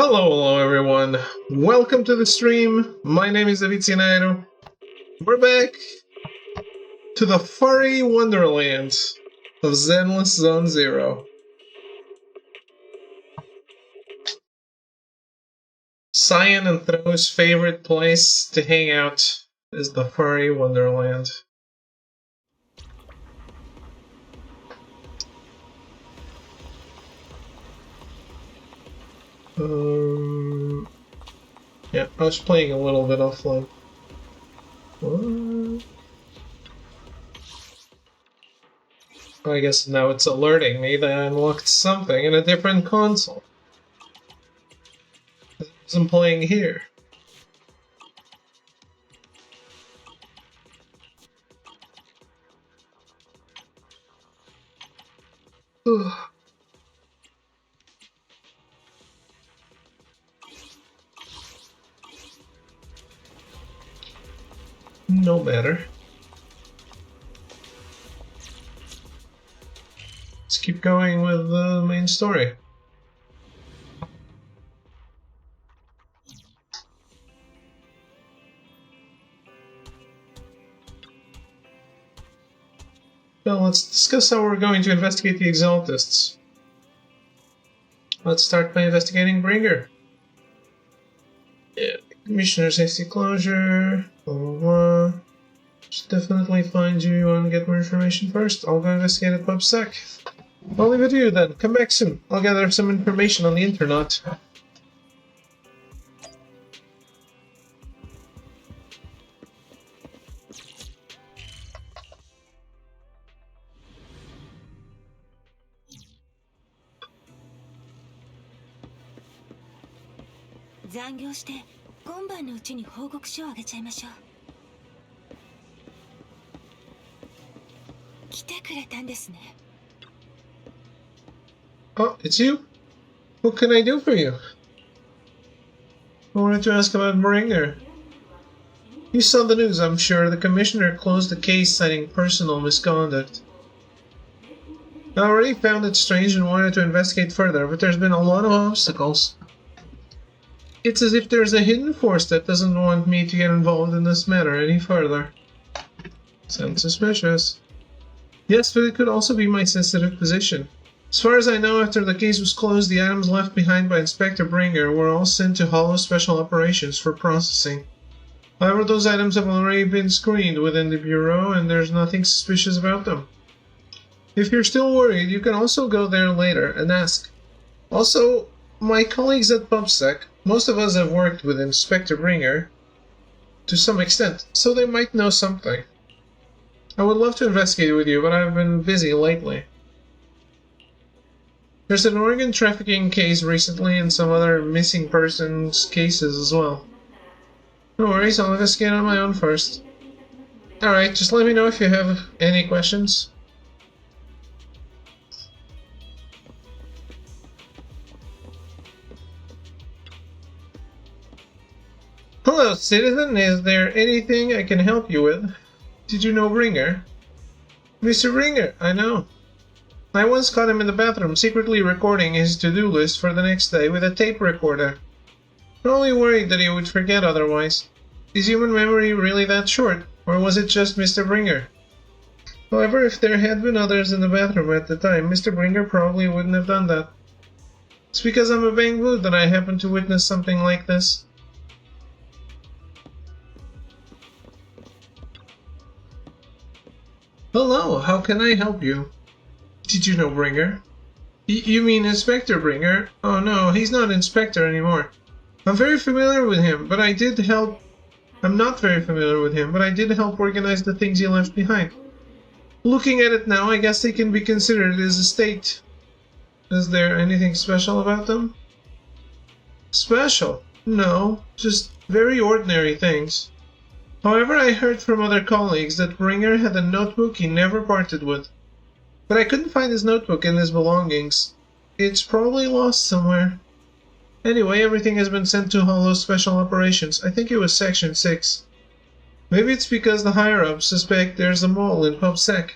Hello everyone. Welcome to the stream. My name is David Sinero. We're back to the furry wonderland of Zenless Zone Zero. Cyan and Throw's favorite place to hang out is the furry wonderland. Yeah, I was playing a little bit offline. I guess now it's alerting me that I unlocked something in a different console. I'm playing here. No matter. Let's keep going with the main story. Well, let's discuss how we're going to investigate the Exaltists. Let's start by investigating Bringer. Yeah, Commissioner's hasty closure, blah blah blah. Should definitely find you. You want to get more information first? I'll go investigate at PubSec. I'll leave it to you then. Come back soon. I'll gather some information on the internet. Oh, it's you? What can I do for you? I wanted to ask about Bringer. You saw the news, I'm sure. The Commissioner closed the case citing personal misconduct. I already found it strange and wanted to investigate further, but there's been a lot of obstacles. It's as if there's a hidden force that doesn't want me to get involved in this matter any further. Sounds suspicious. Yes, but it could also be my sensitive position. As far as I know, after the case was closed, the items left behind by Inspector Bringer were all sent to Hollow Special Operations for processing. However, those items have already been screened within the Bureau, and there's nothing suspicious about them. If you're still worried, you can also go there later and ask. Also, my colleagues at PubSec, most of us have worked with Inspector Bringer to some extent, so they might know something. I would love to investigate with you, but I've been busy lately. There's an organ trafficking case recently and some other missing persons cases as well. No worries, I'll investigate on my own first. Alright, just let me know if you have any questions. Hello, citizen. Is there anything I can help you with? Did you know Bringer? Mr. Bringer, I know. I once caught him in the bathroom secretly recording his to-do list for the next day with a tape recorder. I'm only worried that he would forget otherwise. Is human memory really that short, or was it just Mr. Bringer? However, if there had been others in the bathroom at the time, Mr. Bringer probably wouldn't have done that. It's because I'm a Bangboot that I happened to witness something like this. Hello, how can I help you? Did you know Bringer? You mean Inspector Bringer? Oh no, he's not Inspector anymore. I'm very familiar with him, but I did help... I'm not very familiar with him, but I did help organize the things he left behind. Looking at it now, I guess they can be considered his estate. Is there anything special about them? Special? No, just very ordinary things. However, I heard from other colleagues that Bringer had a notebook he never parted with. But I couldn't find his notebook and his belongings. It's probably lost somewhere. Anyway, everything has been sent to Hollow Special Operations. I think it was Section 6. Maybe it's because the higher-ups suspect there's a mole in PubSec.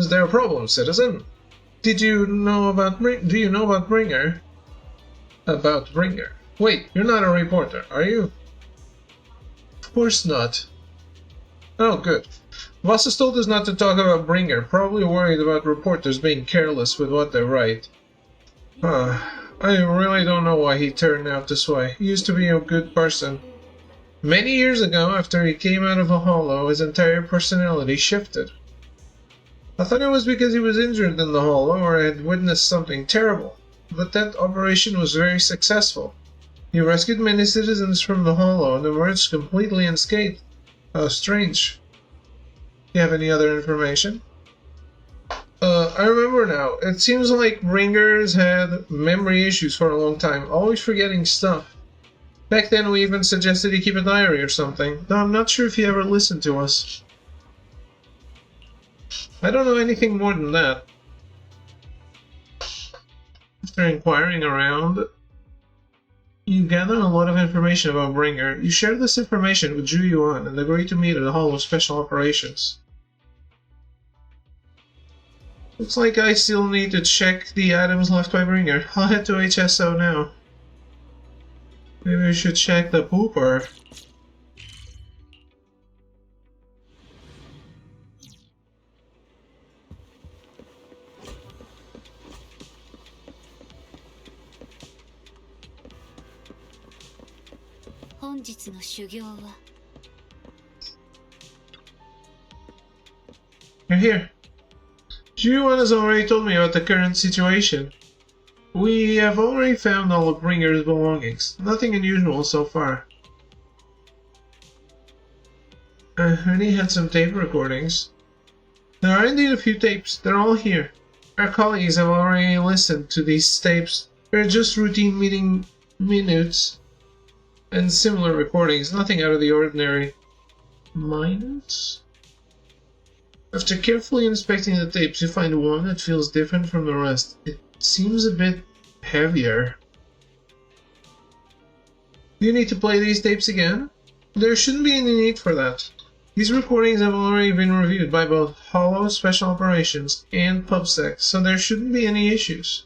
Is there a problem, citizen? Do you know about Bringer? About Bringer? Wait, you're not a reporter, are you? Of course not. Oh, good. Voss has told us not to talk about Bringer, probably worried about reporters being careless with what they write. I really don't know why he turned out this way. He used to be a good person. Many years ago, after he came out of a hollow, his entire personality shifted. I thought it was because he was injured in the hollow or had witnessed something terrible, but that operation was very successful. He rescued many citizens from the hollow and emerged completely unscathed. How strange. You have any other information? I remember now. It seems like Ringer's had memory issues for a long time, always forgetting stuff. Back then we even suggested he keep a diary or something, though I'm not sure if he ever listened to us. I don't know anything more than that. After inquiring around, you gather a lot of information about Bringer. You share this information with Zhu Yuan and agree to meet at the Hall of Special Operations. Looks like I still need to check the items left by Bringer. I'll head to HSO now. Maybe we should check the pooper. You're here. Juan has already told me about the current situation. We have already found all of Bringer's belongings. Nothing unusual so far. I already had some tape recordings. There are indeed a few tapes. They're all here. Our colleagues have already listened to these tapes. They're just routine meeting minutes and similar recordings. Nothing out of the ordinary. Minutes? After carefully inspecting the tapes, you find one that feels different from the rest. It seems a bit heavier. Do you need to play these tapes again? There shouldn't be any need for that. These recordings have already been reviewed by both Hollow Special Operations and PubSec, so there shouldn't be any issues.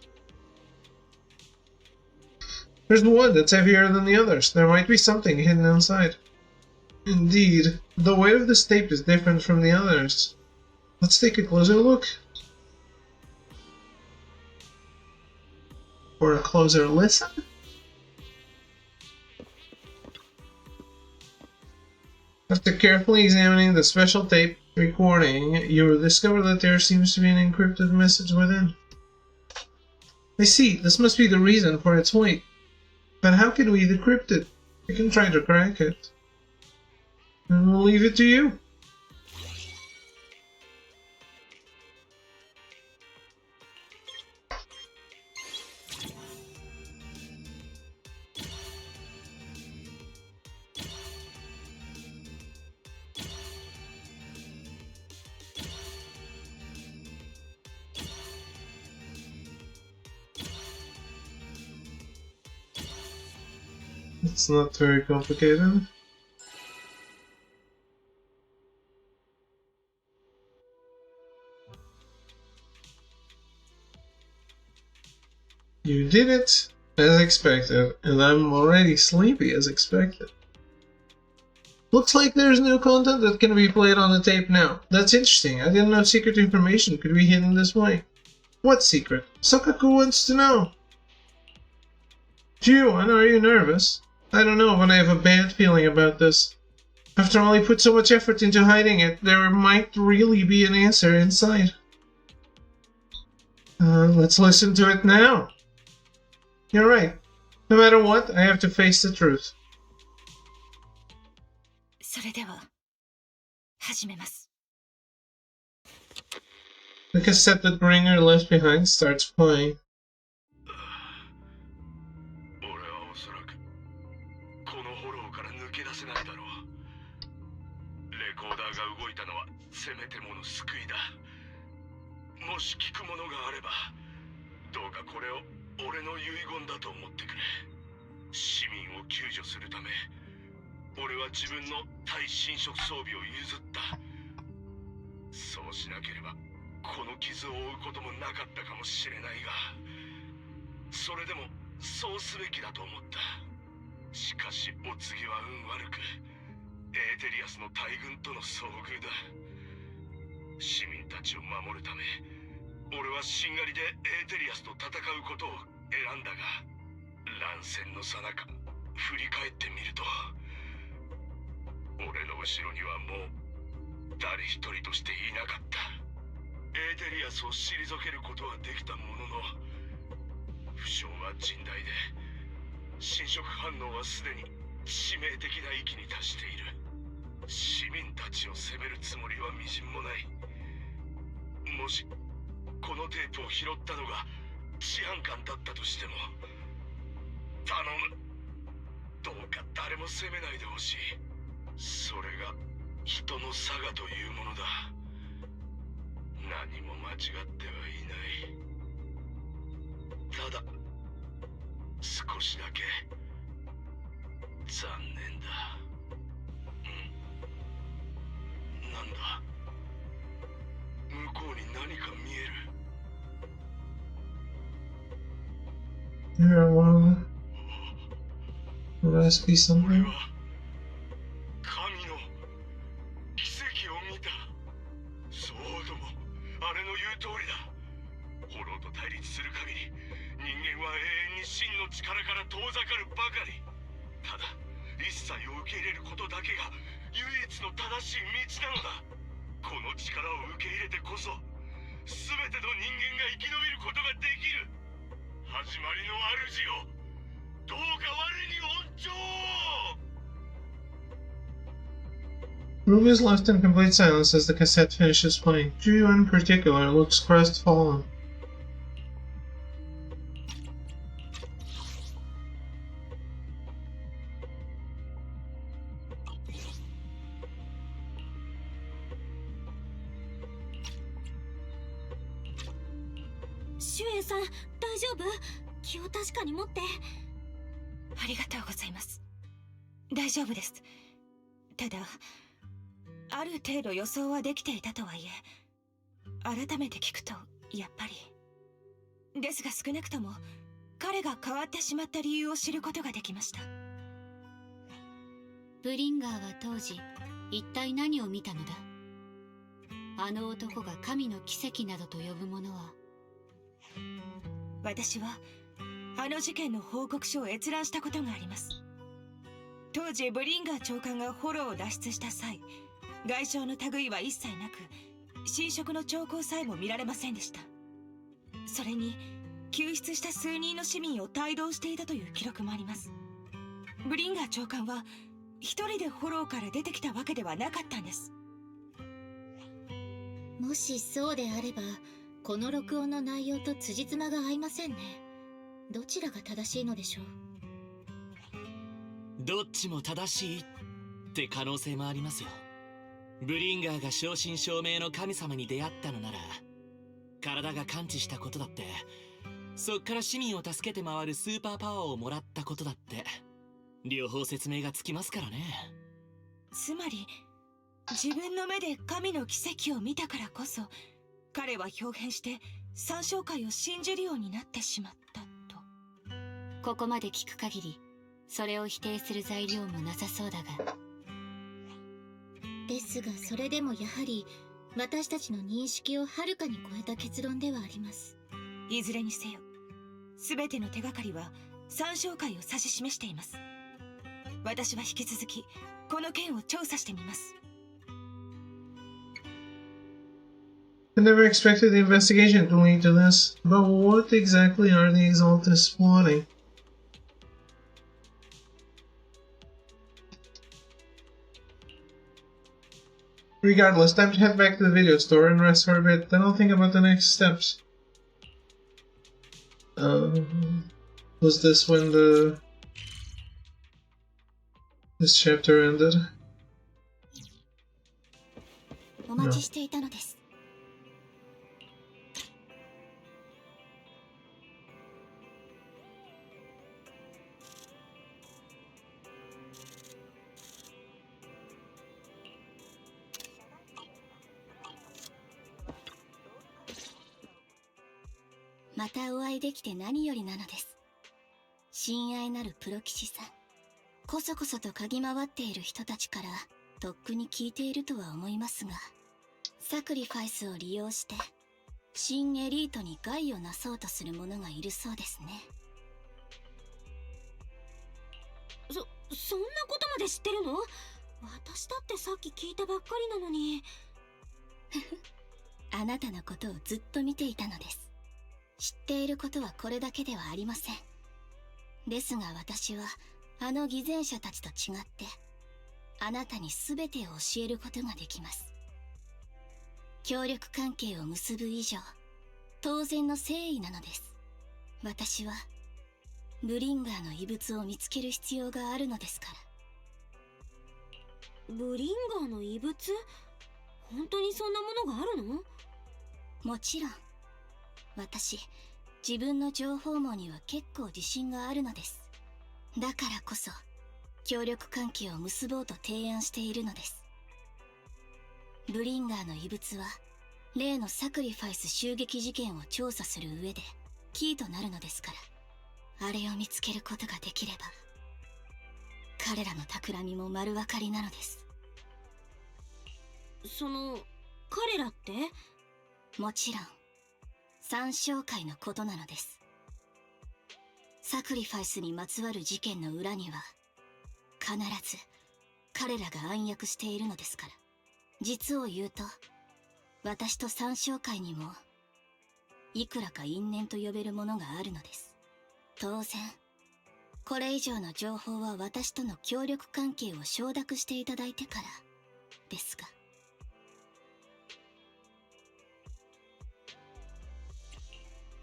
There's one that's heavier than the others. There might be something hidden inside. Indeed, the weight of this tape is different from the others. Let's take a closer look. Or a closer listen? After carefully examining the special tape recording, you will discover that there seems to be an encrypted message within. I see, this must be the reason for its weight. But how can we decrypt it? We can try to crack it. And we'll leave it to you. It's not very complicated. You did it as expected, and I'm already sleepy as expected. Looks like there's new content that can be played on the tape now. That's interesting. I didn't know secret information could be hidden this way. What secret? Sokaku wants to know. Juan, are you nervous? I don't know, but I have a bad feeling about this. After all, he put so much effort into hiding it, there might really be an answer inside. Let's listen to it now. You're right. No matter what, I have to face the truth. The cassette that Bringer left behind starts playing. この傷を負うこともなかったかもしれないが、それでもそうすべきだと思った。しかしお次は運悪く、エーテリアスの大軍との遭遇だ。市民たちを守るため、俺はしんがりでエーテリアスと戦うことを選んだが、乱戦の最中、振り返ってみると、俺の後ろにはもう誰一人としていなかった。エーテリアスを退けることはできたものの、負傷は甚大で、侵食反応はすでに致命的な域に達している。市民たちを責めるつもりはみじんもない。もしこのテープを拾ったのが治安官だったとしても、頼む、どうか誰も責めないでほしい。それが人の性というものだ。何も間違ってはいない。ただ少しだけ残念だ。なんだ、向こうに何か見える。There must be 俺 something. は神の奇跡を見た。そうとも、あれの言う通りだ。炎と対立する限り、人間は永遠に真の力から遠ざかるばかり。ただ一切を受け入れることだけが唯一の正しい道なのだ。この力を受け入れてこそ、全ての人間が生き延びることができる。始まりの主よ、どうか我に恩寵を。 The room is left in complete silence as the cassette finishes playing. Drew, in particular, looks crestfallen. Shuenさん、大丈夫？気を確かに持って。ありがとうございます。大丈夫です。ただ、ある程度予想はできていたとはいえ、改めて聞くとやっぱり。ですが少なくとも彼が変わってしまった理由を知ることができました。ブリンガーは当時一体何を見たのだ？あの男が神の奇跡などと呼ぶものは。私はあの事件の報告書を閲覧したことがあります。当時ブリンガー長官がフォローを脱出した際、外傷の類は一切なく、侵食の兆候さえも見られませんでした。それに救出した数人の市民を帯同していたという記録もあります。ブリンガー長官は一人でフォローから出てきたわけではなかったんです。もしそうであれば、この録音の内容と辻褄が合いませんね。どちらが正しいのでしょう？どっちも正しいって可能性もありますよ。ブリンガーが正真正銘の神様に出会ったのなら、体が感知したことだって、そっから市民を助けて回るスーパーパワーをもらったことだって、両方説明がつきますからね。つまり自分の目で神の奇跡を見たからこそ、彼は表変して三正会を信じるようになってしまったと。ここまで聞く限り、それを否定する材料もなさそうだが。ですがそれでもやはり私たちの認識をはるかに超えた結論ではあります。いずれにせよ、全ての手がかりは三正会を指し示しています。私は引き続きこの件を調査してみます。I never expected the investigation to lead to this, but what exactly are the Exaltists plotting? Regardless, time to head back to the video store and rest for a bit, then I'll think about the next steps. Was this when this chapter ended? お待ちしていたのです。またお会いできて何よりなのです。親愛なるプロ騎士さん、こそこそと嗅ぎ回っている人たちからとっくに聞いているとは思いますが、サクリファイスを利用して新エリートに害をなそうとする者がいるそうですね。そんなことまで知ってるの？私だってさっき聞いたばっかりなのに。あなたのことをずっと見ていたのです。知っていることはこれだけではありません。ですが私はあの偽善者たちと違ってあなたに全てを教えることができます。協力関係を結ぶ以上当然の誠意なのです。私はブリンガーの遺物を見つける必要があるのですから。ブリンガーの遺物？本当にそんなものがあるの？もちろん。私、自分の情報網には結構自信があるのです。だからこそ協力関係を結ぼうと提案しているのです。ブリンガーの遺物は例のサクリファイス襲撃事件を調査する上でキーとなるのですから、あれを見つけることができれば彼らの企みも丸分かりなのです。彼らって？もちろん三小会のことなのです。サクリファイスにまつわる事件の裏には必ず彼らが暗躍しているのですから。実を言うと私と三小会にもいくらか因縁と呼べるものがあるのです。当然これ以上の情報は私との協力関係を承諾していただいてからですが。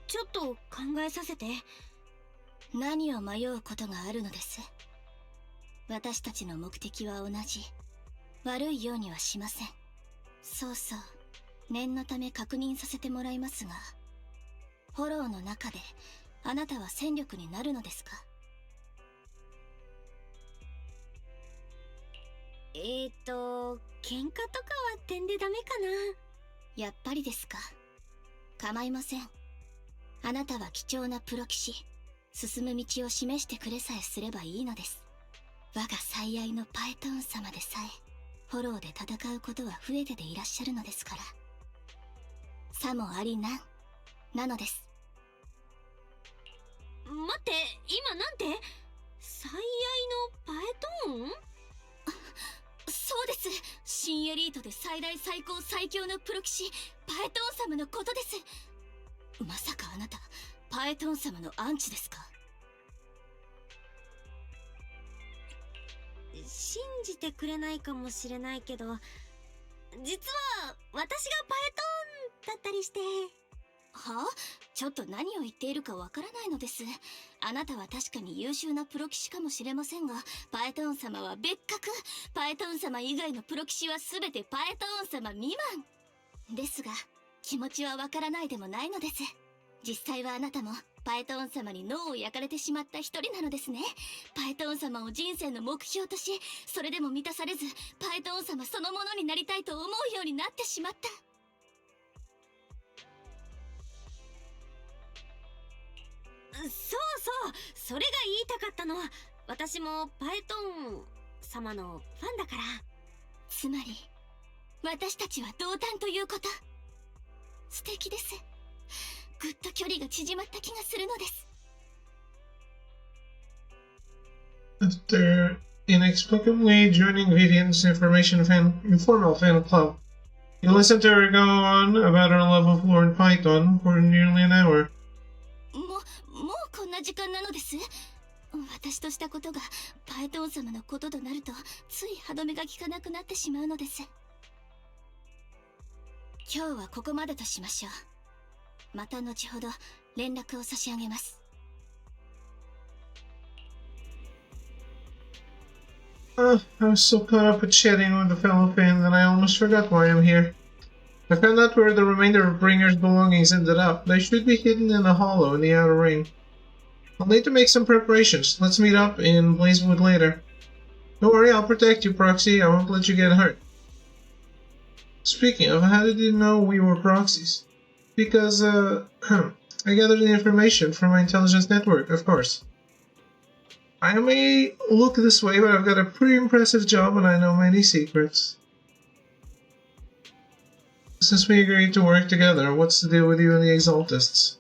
ちょっと考えさせて。何を迷うことがあるのです。私たちの目的は同じ。悪いようにはしません。そうそう、念のため確認させてもらいますが、フォローの中であなたは戦力になるのですか？喧嘩とかは点でダメかな。やっぱりですか。構いません。あなたは貴重なプロ騎士。進む道を示してくれさえすればいいのです。我が最愛のパエトーン様でさえフォローで戦うことは増えてでいらっしゃるのですから。さもありなんなのです。待って、今なんて？最愛のパエトーン？そうです。新エリートで最大最高最強のプロ騎士パエトーン様のことです。まさかあなたパエトーン様のアンチですか？信じてくれないかもしれないけど、実は私がパエトーンだったりして。はあ？ちょっと何を言っているかわからないのです。あなたは確かに優秀なプロ騎士かもしれませんが、パエトーン様は別格。パエトーン様以外のプロ騎士は全てパエトーン様未満ですが、気持ちはわからないでもないのです。実際はあなたもパエトーン様に脳を焼かれてしまった一人なのですね。パエトーン様を人生の目標とし、それでも満たされずパエトーン様そのものになりたいと思うようになってしまった。そうそう、それが言いたかったの。私もパエトーン様のファンだから。つまり私たちは同担ということ。素敵です。ぐっと距離が縮まった気がするのです。After inexplicably joining Vivian's informal fan club, you listen to her go on about her love of Lord Python for nearly an hour. もうこんな時間なのです。私としたことがパエトーン様のこととなるとつい歯止めが効かなくなってしまうのです。今日はここまでとしましょう。また後ほど連絡を差し上げます。I was so caught up with chatting with a fellow fan that I almost forgot why I'm here. I found out where the remainder of Bringer's belongings ended up. They should be hidden in a hollow in the outer ring. I'll need to make some preparations. Let's meet up in Blazewood later. Don't worry, I'll protect you, Proxy. I won't let you get hurt. Speaking of, how did you know we were proxies? Because, I gathered the information from my intelligence network, of course. I may look this way, but I've got a pretty impressive job and I know many secrets. Since we agreed to work together, what's the deal with you and the Exaltists?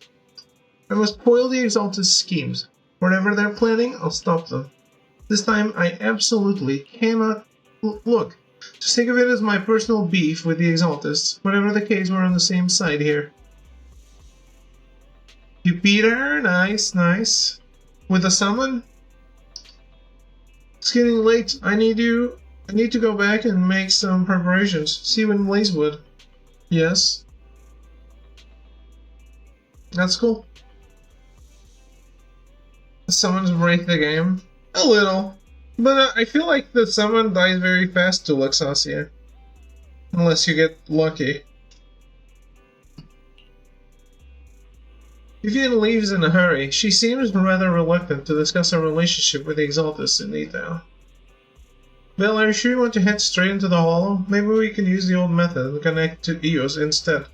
I must foil the Exaltist schemes. Whatever they're planning, I'll stop them. This time, I absolutely cannot... Look, just think of it as my personal beef with the Exaltists. Whatever the case, we're on the same side here. You beat her? Nice, nice. With a summon? It's getting late. I need to go back and make some preparations. See you in Blazewood. Yes. That's cool. Summons break the game. A little. But I feel like the summon dies very fast to Luxasia. Unless you get lucky. Vivian leaves in a hurry. She seems rather reluctant to discuss her relationship with the Exaltus in detail. Bill, are you sure you want to head straight into the Hollow? Maybe we can use the old method and connect to Eos instead.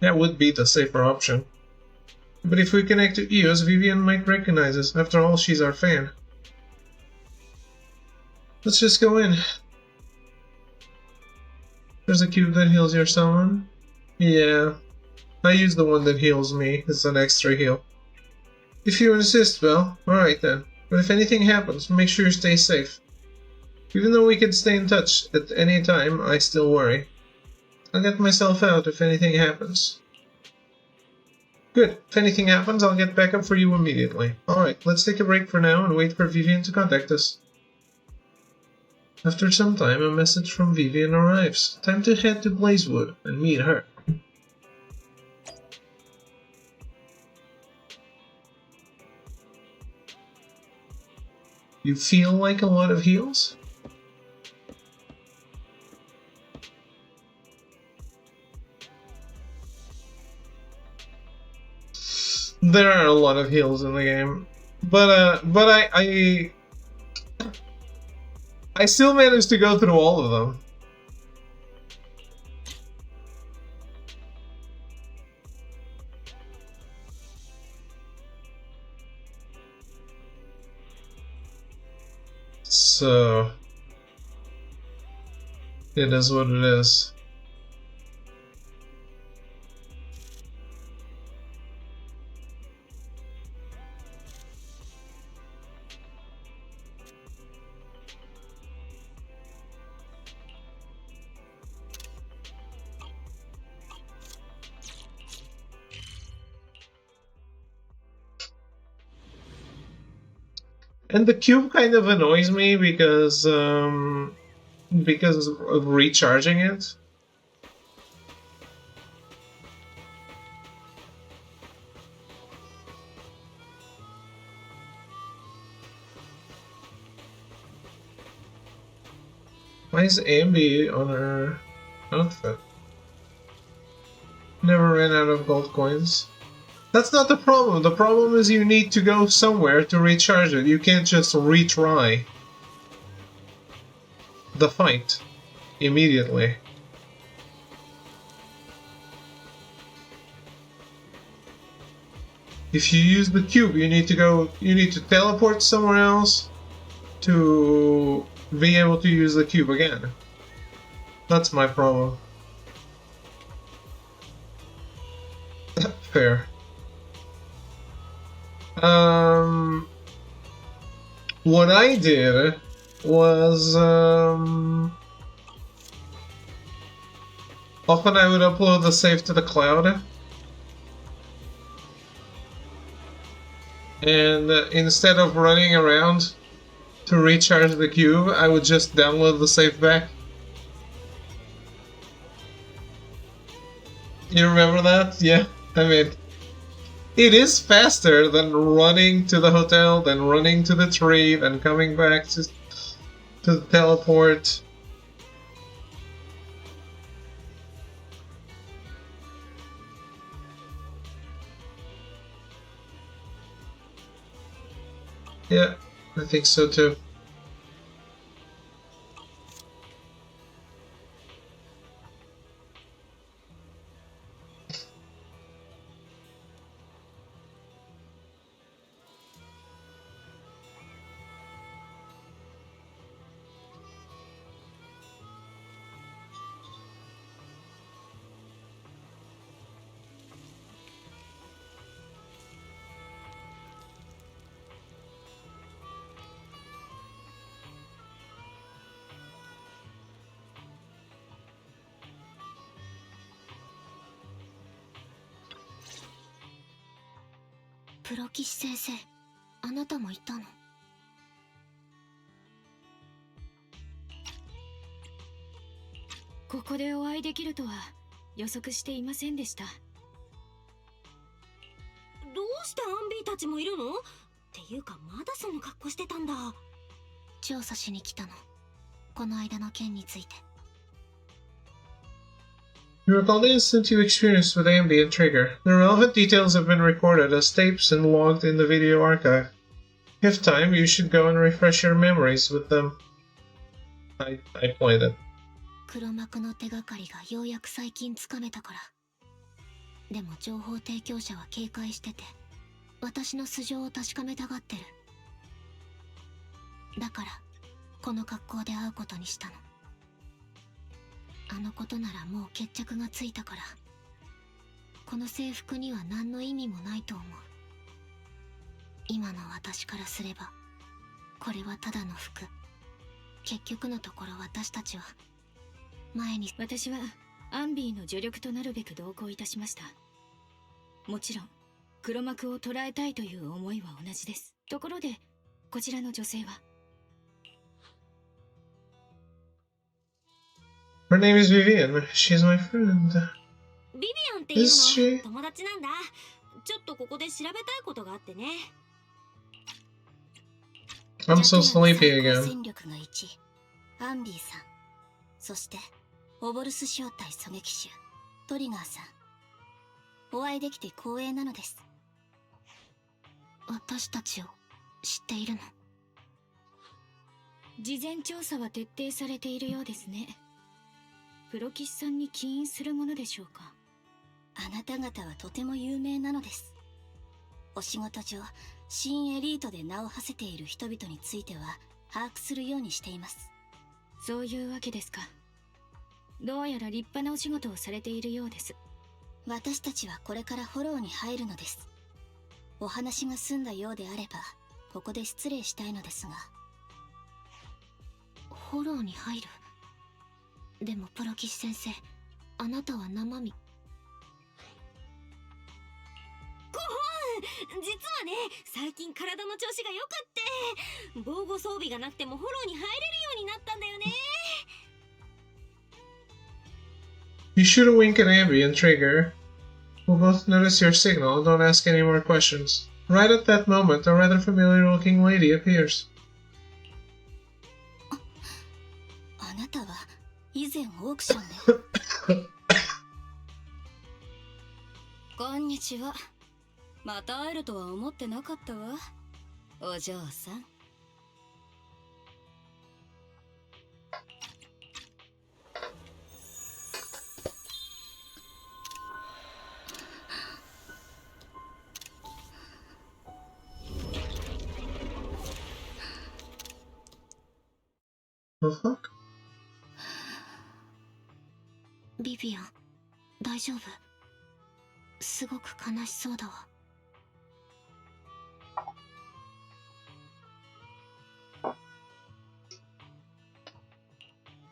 That would be the safer option. But if we connect to Eos, Vivian might recognize us. After all, she's our fan. Let's just go in. There's a cube that heals your summon. Yeah. I use the one that heals me. It's an extra heal. If you insist, Belle. Alright then. But if anything happens, make sure you stay safe. Even though we can stay in touch at any time, I still worry. I'll get myself out if anything happens. Good. If anything happens, I'll get back up for you immediately. Alright, let's take a break for now and wait for Vivian to contact us. After some time, a message from Vivian arrives. Time to head to Blazewood and meet her. You feel like a lot of heals? There are a lot of heals in the game, but I still managed to go through all of them. So it is what it is. And the cube kind of annoys me because of recharging it. Why is Ambi on her outfit? Never ran out of gold coins. That's not the problem. The problem is you need to go somewhere to recharge it. You can't just retry the fight immediately. If you use the cube, you need to teleport somewhere else to be able to use the cube again. That's my problem. Fair. What I did was, often I would upload the save to the cloud, and instead of running around to recharge the cube, I would just download the save back. You remember that? Yeah, I mean, it is faster than running to the hotel, then running to the tree, then coming back to the teleport. Yeah, I think so too. プロ棋士先生、あなたもいたの？ここでお会いできるとは予測していませんでした。どうしてアンビーたちもいるの？っていうかまだその格好してたんだ。調査しに来たの。この間の件について。You recall the incident you experienced with Ambi and Trigger. The relevant details have been recorded as tapes and logged in the video archive. If time, you should go and refresh your memories with them. I pointed. 黒幕の手がかりがようやく最近つかめたから。でも情報提供者は警戒してて、私の素性を確かめたがってる。だからこの格好で会うことにしたの。あのことならもう決着がついたから、この制服には何の意味もないと思う。今の私からすればこれはただの服。結局のところ私たちは前に。私はアンビーの助力となるべく同行いたしました。もちろん黒幕を捕らえたいという思いは同じです。ところでこちらの女性は？ Her name is Vivian. She's my friend. ビビアンっていう Is she? の友達なんだ。ちょっとここで調べたいことがあってね。I'm so sleepy 最高 again. 戦力の1、アンビーさん。そしてオボルス正体狙撃手トリガーさん。お会いできて光栄なのです。私たちを知っているの？事前調査は徹底されているようですね。プロ棋士さんに起因するものでしょうか？あなた方はとても有名なのです。お仕事上、新エリートで名を馳せている人々については把握するようにしています。そういうわけですか。どうやら立派なお仕事をされているようです。私たちはこれからフォローに入るのです。お話が済んだようであればここで失礼したいのですが。フォローに入る？でもプロ棋士先生、あなたは生身。実はね、最近体の調子が良くって防護装備がなくてもフォローに入れるようになったんだよね。You shoot a wink at Ambi and Trigger, who both notice your signal and don't ask any more questions. Right at that moment, a rather familiar-looking lady appears. あなたは以前オークションで。こんにちは。また会えるとは思ってなかったわ、お嬢さん。The fuck? ビビアン、大丈夫？すごく悲しそうだわ。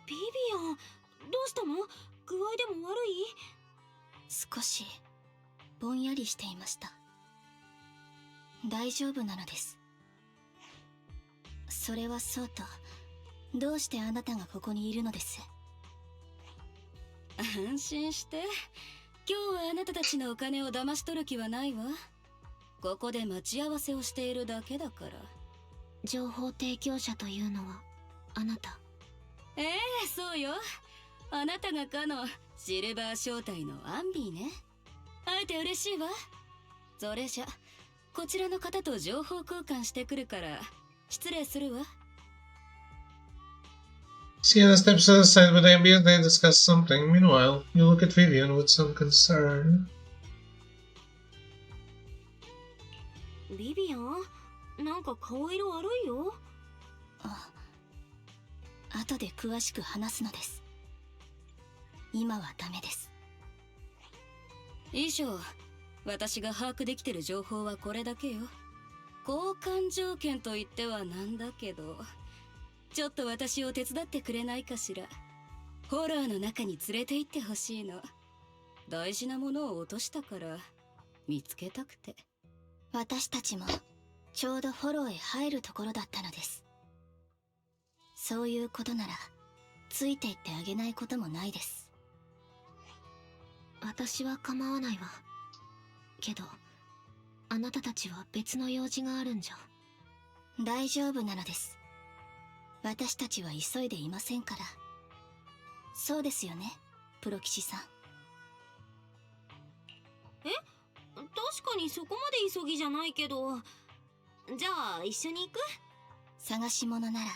ビビアン、どうしたの？具合でも悪い？少しぼんやりしていました。大丈夫なのです。それはそうと、どうしてあなたがここにいるのです？安心して。今日はあなたたちのお金を騙し取る気はないわ。ここで待ち合わせをしているだけだから。情報提供者というのはあなた？そうよ。あなたがかのシルバー正体のアンビーね。会えて嬉しいわ。それじゃこちらの方と情報交換してくるから失礼するわ。Sienna steps aside with Ambi as they discuss something. Meanwhile, you look at Vivian with some concern. ビビアン、なんか顔色悪いよ。後で詳しく話すのです。今はダメです。以上、私が把握できてる情報はこれだけよ。交換条件と言ってはなんだけど、ちょっと私を手伝ってくれないかしら。ホラーの中に連れて行ってほしいの。大事なものを落としたから見つけたくて。私たちもちょうどフォローへ入るところだったのです。そういうことならついていってあげないこともないです。私は構わないわ。けどあなたたちは別の用事があるんじゃ。大丈夫なのです。私たちは急いでいませんから。そうですよね、プロ騎士さん。確かにそこまで急ぎじゃないけど、じゃあ一緒に行く？探し物なら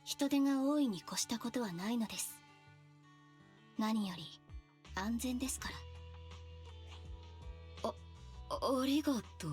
人手が多いに越したことはないのです。何より安全ですから。ありがとう。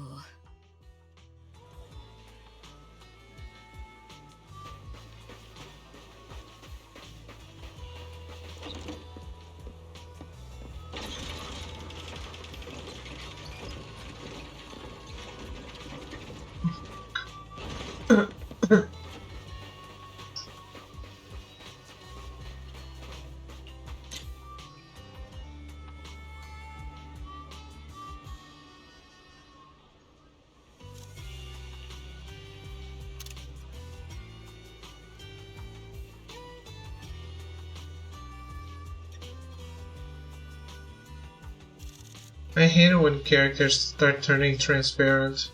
I hate it when characters start turning transparent.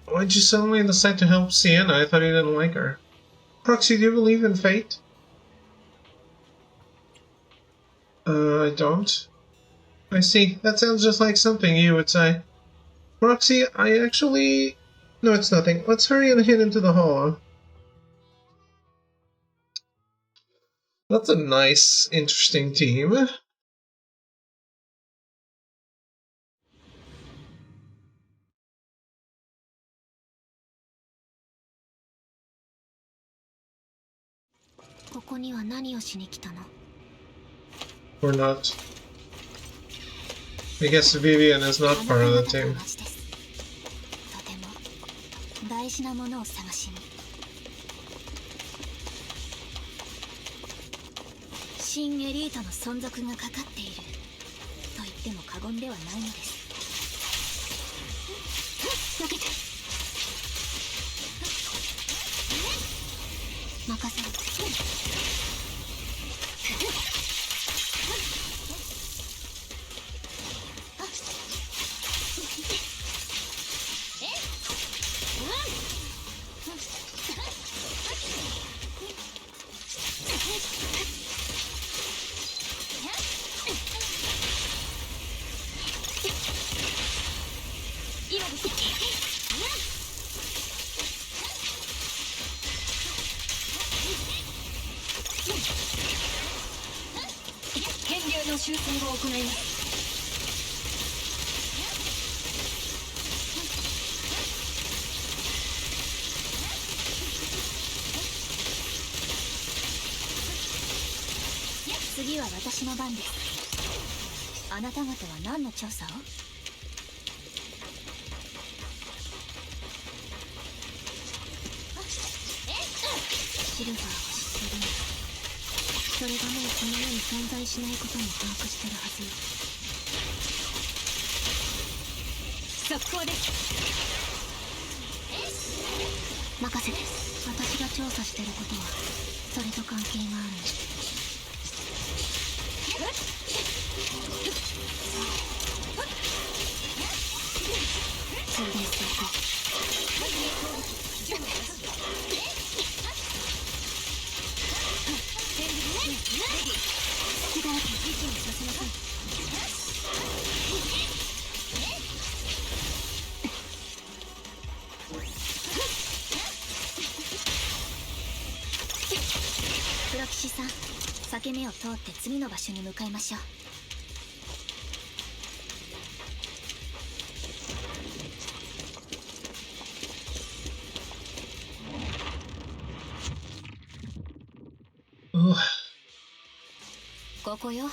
Why'd you suddenly decide to help Sienna? I thought you didn't like her. Proxy, do you believe in fate? I don't. I see. That sounds just like something you would say. Roxy, I actually... No, it's nothing. Let's hurry and head into the hall. That's a nice, interesting team. ここには何をしに来たの？ Or not. I guess Vivian is not part of the team. とても大事なものを探しに。新エリートの存続がかかっていると言っても過言ではないのです。避けて。任せる。修正を行います。次は私の番です。あなた方は何の調査を？シルバーを知ってるの。それがもうこの世に存在しないことも把握してるはずよ。速攻です。任せて。私が調査してることはそれと関係があるの。通電成功。隙だらけ息にさせなさい。黒騎士さん、裂け目を通って次の場所に向かいましょう。ここよ。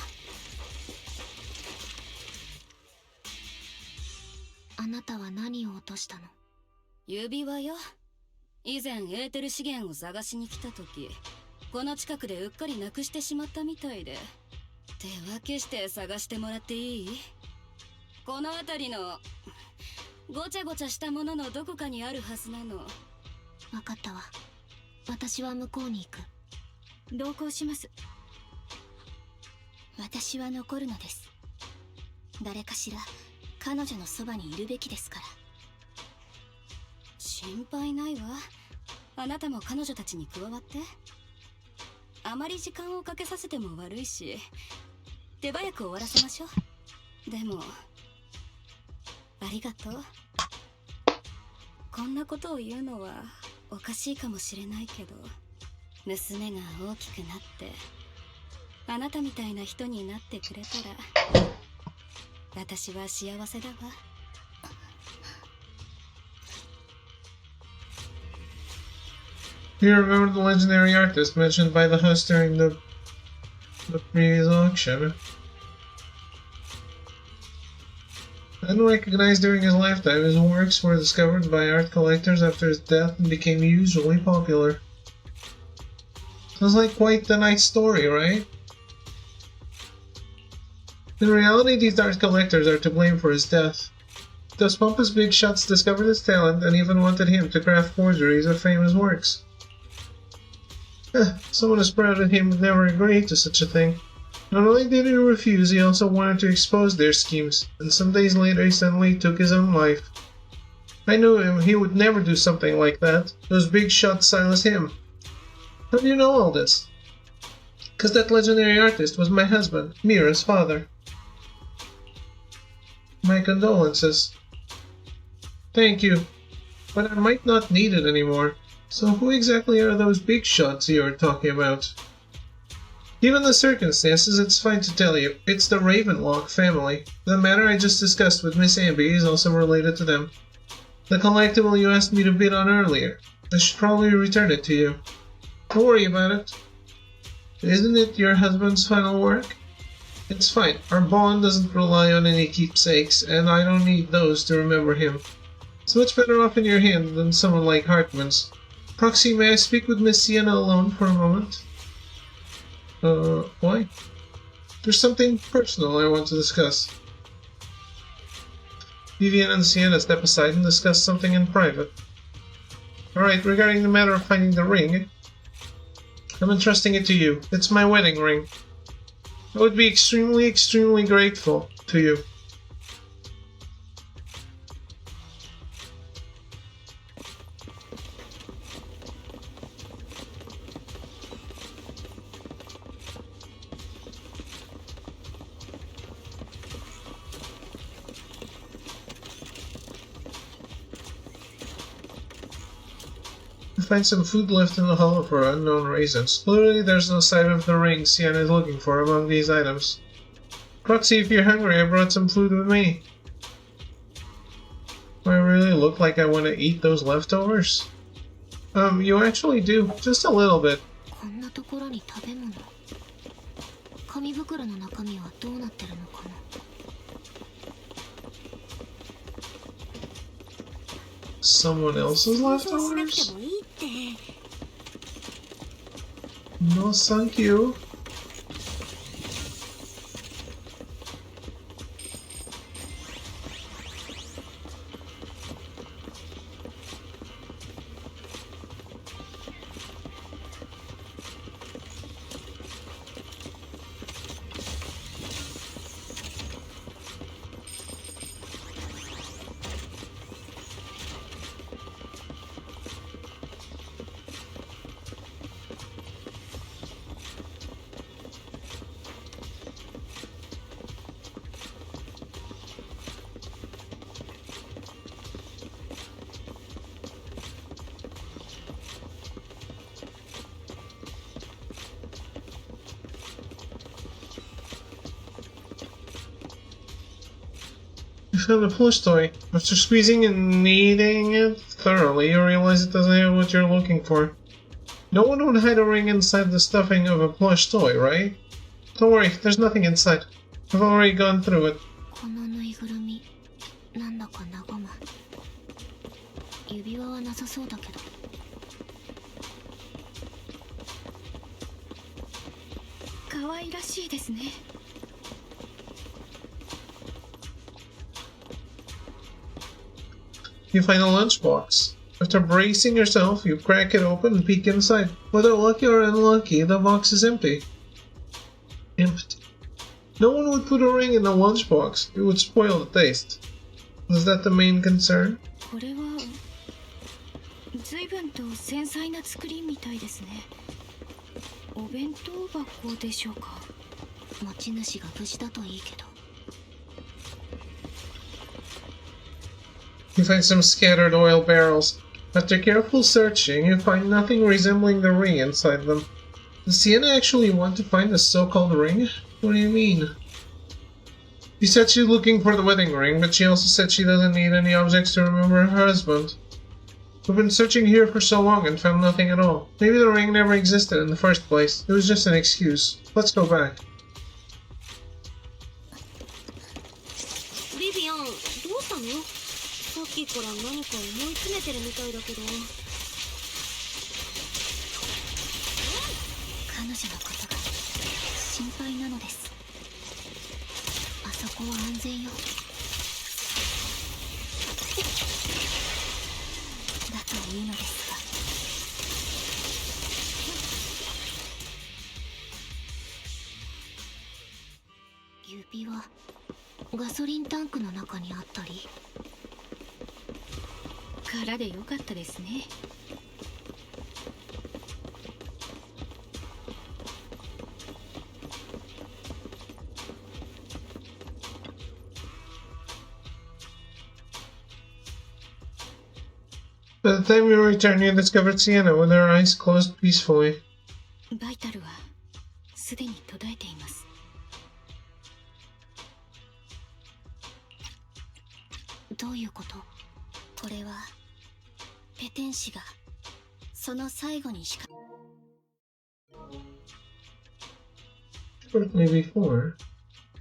あなたは何を落としたの？指輪よ。以前エーテル資源を探しに来た時、この近くでうっかりなくしてしまったみたいで。手分けして探してもらっていい？この辺りのごちゃごちゃしたもののどこかにあるはずなの。わかったわ。私は向こうに行く。同行します。私は残るのです。誰かしら彼女のそばにいるべきですから。心配ないわ。あなたも彼女たちに加わって。あまり時間をかけさせても悪いし、手早く終わらせましょう。でもありがとう。こんなことを言うのはおかしいかもしれないけど、娘が大きくなってあなたみたいな人になってくれたら私は幸せだわ。Do you remember the legendary artist mentioned by the host during the previous auction? Unrecognized during his lifetime, his works were discovered by art collectors after his death and became hugely popular. Sounds like quite the nice story, right? In reality, these art collectors are to blame for his death. Those pompous big shots discovered his talent and even wanted him to craft forgeries of famous works. Someone as proud of him would never agree to such a thing. Not only did he refuse, he also wanted to expose their schemes, and some days later he suddenly took his own life. I knew him, he would never do something like that. Those big shots silenced him. How do you know all this? Because that legendary artist was my husband, Mira's father. My condolences. Thank you, but I might not need it anymore. So who exactly are those big shots you're talking about? Given the circumstances, it's fine to tell you. It's the Ravenlock family. The matter I just discussed with Miss Amby is also related to them. The collectible you asked me to bid on earlier. I should probably return it to you. Don't worry about it. Isn't it your husband's final work? It's fine. Our bond doesn't rely on any keepsakes, and I don't need those to remember him. It's much better off in your hand than someone like Hartman's. Proxy, may I speak with Miss Sienna alone for a moment? Why? There's something personal I want to discuss. Vivian and Sienna step aside and discuss something in private. Alright, regarding the matter of finding the ring, I'm entrusting it to you. It's my wedding ring. I would be extremely, extremely grateful to you. Find some food left in the hollow for unknown reasons. Clearly there's no sign of the ring Sienna is looking for among these items. Proxy, if you're hungry, I brought some food with me. Do I really look like I want to eat those leftovers? You actually do. Just a little bit. こんなところに食べ物。紙袋の中身はどうなってるのかな。Someone else's 想像しなく leftovers? てもいいって。 No, thank you. You found a plush toy. After squeezing and kneading it thoroughly, you realize it doesn't have what you're looking for. No one would hide a ring inside the stuffing of a plush toy, right? Don't worry, there's nothing inside. I've already gone through it. このぬいぐるみ、なんだか和む。指輪はなさそうだけど。可愛らしいですね。You find a lunchbox. After bracing yourself, you crack it open and peek inside. Whether lucky or unlucky, the box is empty. Empty. No one would put a ring in a lunchbox. It would spoil the taste. Was that the main concern? これは随分と繊細な作りみたいですね。お弁当箱でしょうか。持ち主が無事だといいけど。You find some scattered oil barrels. After careful searching, you find nothing resembling the ring inside them. Does Sienna actually want to find the so-called ring? What do you mean? She said she's looking for the wedding ring, but she also said she doesn't need any objects to remember her husband. We've been searching here for so long and found nothing at all. Maybe the ring never existed in the first place. It was just an excuse. Let's go back. ビビアン、どうしたの？さっきから何か思い詰めてるみたいだけど。彼女のことが心配なのです。あそこは安全よ。だといいのですが。指輪、ガソリンタンクの中にあったり。空でよかったですね。By the time you return, you discovered Sienna with her eyes closed peacefully. バイタルはすでに途絶えています。どういうこと？これはペテン師がその最後にしか。Shortly before,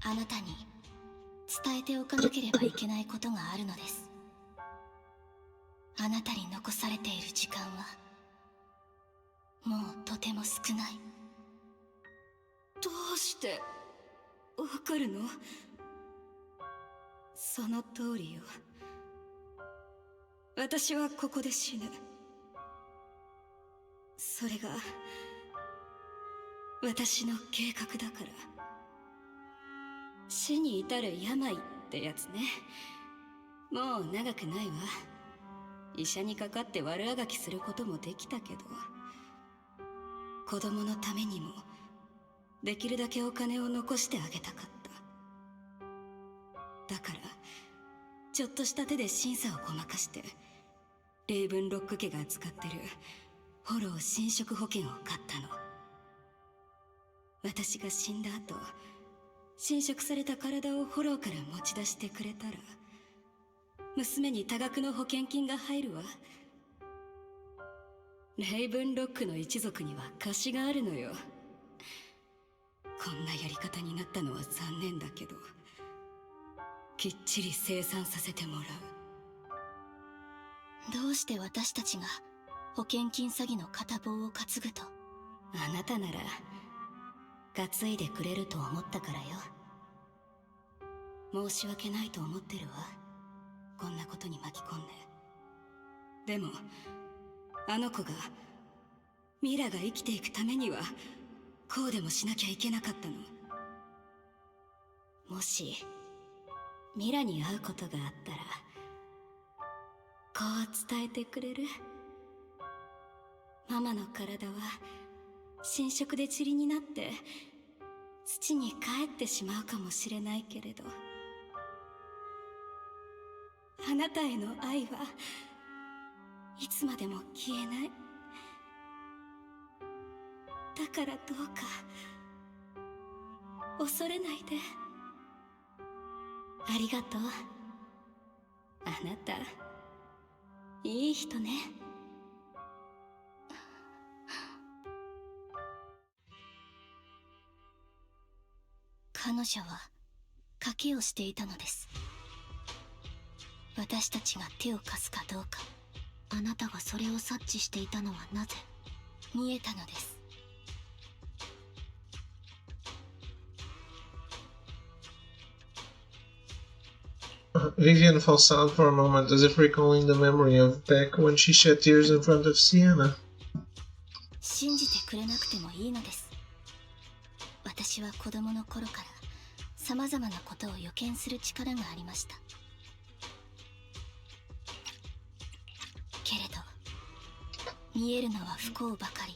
あなたに伝えておかなければいけないことがあるのです。あなたに残されている時間はもうとても少ない。どうしてわかるの？その通りよ。私はここで死ぬ。それが私の計画だから。死に至る病ってやつね。もう長くないわ。医者にかかって悪あがきすることもできたけど、子供のためにもできるだけお金を残してあげたかった。だからちょっとした手で審査をごまかしてレイブンロック家が使ってるフォロー侵食保険を買ったの。私が死んだ後、侵食された体をフォローから持ち出してくれたら娘に多額の保険金が入るわ。レイブンロックの一族には貸しがあるのよ。こんなやり方になったのは残念だけど、きっちり清算させてもらう。どうして私たちが保険金詐欺の片棒を担ぐと？あなたなら担いでくれると思ったからよ。申し訳ないと思ってるわ、こんなことに巻き込んで。でもあの子が、ミラが生きていくためにはこうでもしなきゃいけなかったの。もしミラに会うことがあったらこう伝えてくれる？ママの体は侵食で塵になって土に帰ってしまうかもしれないけれど、あなたへの愛はいつまでも消えない。だからどうか恐れないで。ありがとう。あなたいい人ね。彼女は賭けをしていたのです。私たちが手を貸すかどうか。あなたがそれを察知していたのはなぜ？見えたのです。Vivian falls silent for a moment, as if recalling the memory of back when she shed tears in front of Sienna. 信じてくれなくてもいいのです。私は子供の頃からさまざまなことを予見する力がありました。けれど見えるのは不幸ばかり。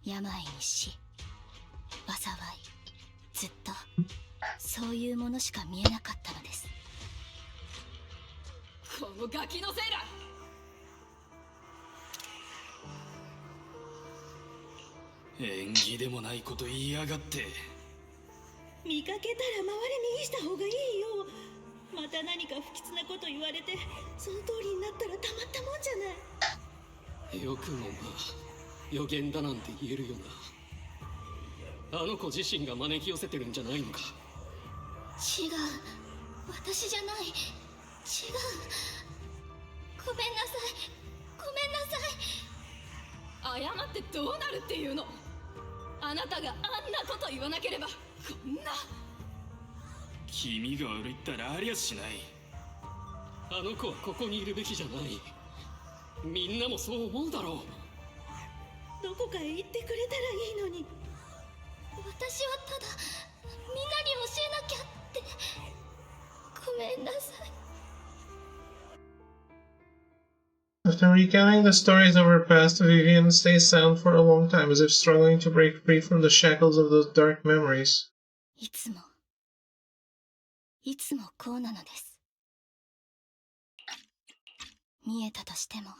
病に死、災い、ずっとそういうものしか見えなかったのです。このガキのせいだ。縁起でもないこと言いやがって。見かけたら周りに言いした方がいいよ。また何か不吉なこと言われてその通りになったらたまったもんじゃない。よくもまあ予言だなんて言えるよな。あの子自身が招き寄せてるんじゃないのか。違う、私じゃない。違う、ごめんなさい、ごめんなさい。謝ってどうなるっていうの。あなたがあんなこと言わなければこんな。気味が悪いったらありゃしない。あの子はここにいるべきじゃない。みんなもそう思うだろう。どこかへ行ってくれたらいいのに。私はただみんなに教えなきゃって。ごめんなさい。 After recounting the stories of her past, Vivian stays silent for a long time, as if struggling to break free from the shackles of those dark memories. いつもこうなのです。見えたとしても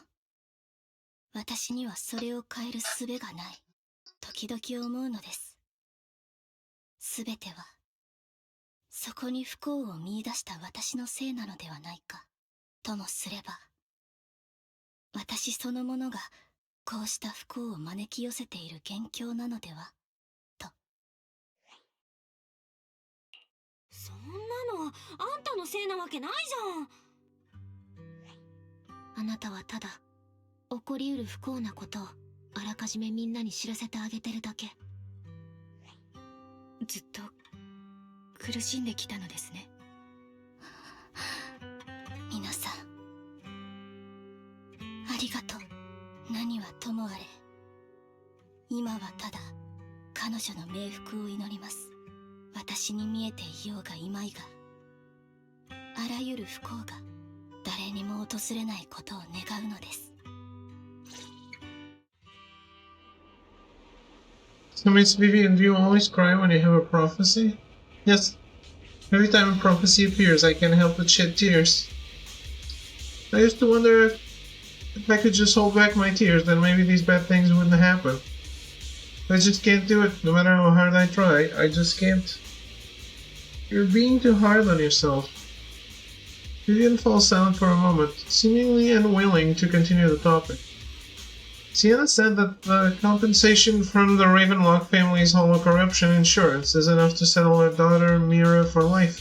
私にはそれを変える術がない。時々思うのです。すべてはそこに不幸を見出した私のせいなのではないか。ともすれば私そのものがこうした不幸を招き寄せている元凶なのではと。そんなのあんたのせいなわけないじゃん。あなたはただ起こりうる不幸なことをあらかじめみんなに知らせてあげてるだけ。ずっと苦しんできたのですね。皆さんありがとう。何はともあれ今はただ彼女の冥福を祈ります。私に見えていようがいまいがあらゆる不幸が誰にも訪れないことを願うのです。 So Miss Vivian, do you always cry when you have a prophecy? Yes. Every time a prophecy appears, I can't help but shed tears. I used to wonder if I could just hold back my tears, then maybe these bad things wouldn't happen. I just can't do it, no matter how hard I try. I just can't. You're being too hard on yourself. Vivian falls silent for a moment, seemingly unwilling to continue the topic. Sienna said that the compensation from the Ravenlock family's holo-corruption insurance is enough to settle her daughter Mira for life.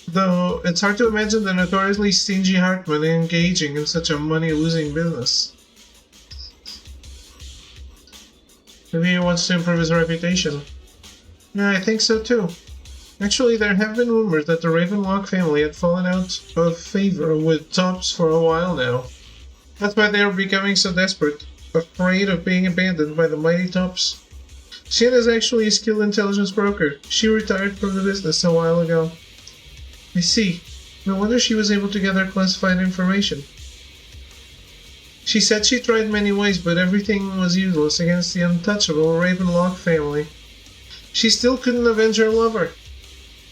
Though it's hard to imagine the notoriously stingy Hartman engaging in such a money-losing business. Maybe he wants to improve his reputation. Yeah, I think so too. Actually, there have been rumors that the Ravenlock family had fallen out of favor with Tops for a while now. That's why they are becoming so desperate, afraid of being abandoned by the mighty Tops. Sienna is actually a skilled intelligence broker. She retired from the business a while ago. I see. No wonder she was able to gather classified information. She said she tried many ways, but everything was useless against the untouchable Ravenlock family. She still couldn't avenge her lover.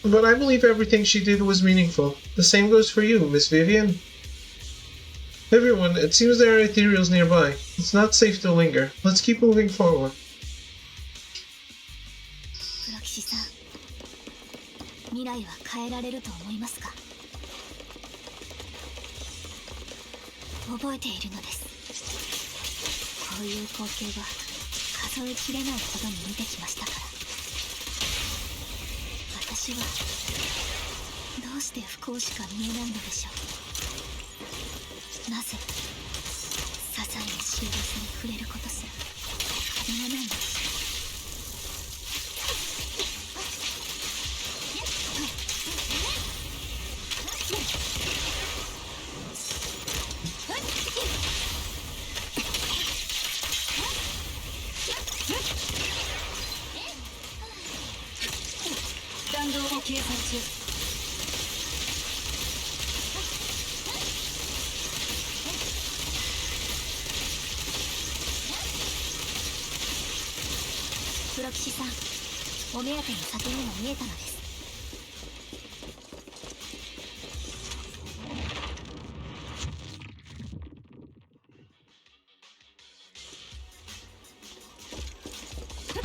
But I believe everything she did was meaningful. The same goes for you, Miss Vivian. Everyone, it seems there are ethereals nearby. It's not safe to linger. Let's keep moving forward. 黒騎士さん、未来は変えられると思いますか？覚えているのです。こういう光景は数えきれないほどに見てきましたから。私はどうして不幸しか見えないのでしょう。なぜ些細な幸せに触れることすら可能なんでしょう。計算中。プロ騎士さん、お目当ての先にも見えたのです。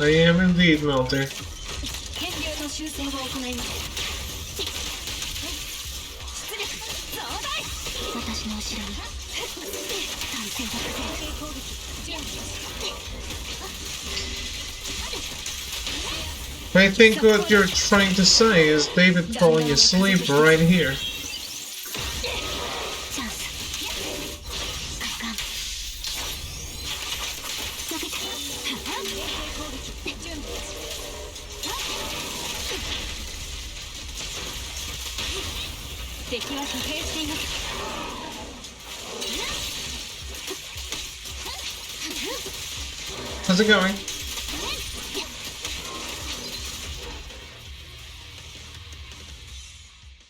I am indeed, Melter. 変流の修正を行います。出力増大。私の後ろに対戦だ。攻撃準備。I think what you're trying to say is David falling asleep right here. チャンス。快感。避けて。準備。敵は疲弊しています。How's it going?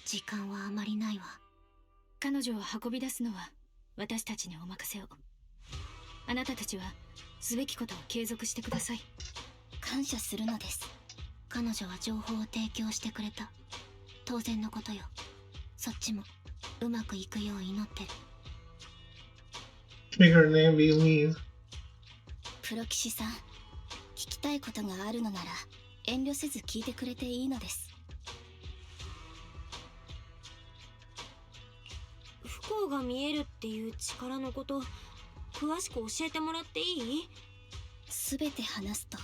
時間はあまりないわ。彼女を運び出すのは私たちにお任せを。あなたたちはすべきことを継続してください。感謝するのです。彼女は情報を提供してくれた。当然のことよ。そっちもうまくいくよう祈ってる。Trigger name believe. プロ騎士さん、聞きたいことがあるのなら遠慮せず聞いてくれていいのです。不幸が見えるっていう力のこと詳しく教えてもらっていい？すべて話すと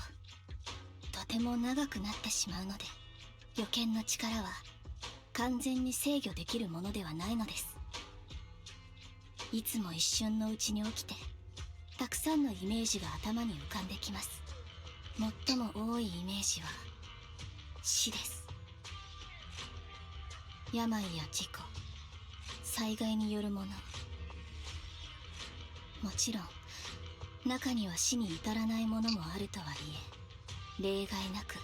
とても長くなってしまうので、予見の力は完全に制御できるものではないのです。いつも一瞬のうちに起きてたくさんのイメージが頭に浮かんできます。最も多いイメージは死です。病や事故、災害によるもの。もちろん中には死に至らないものもあるとはいえ、例外なく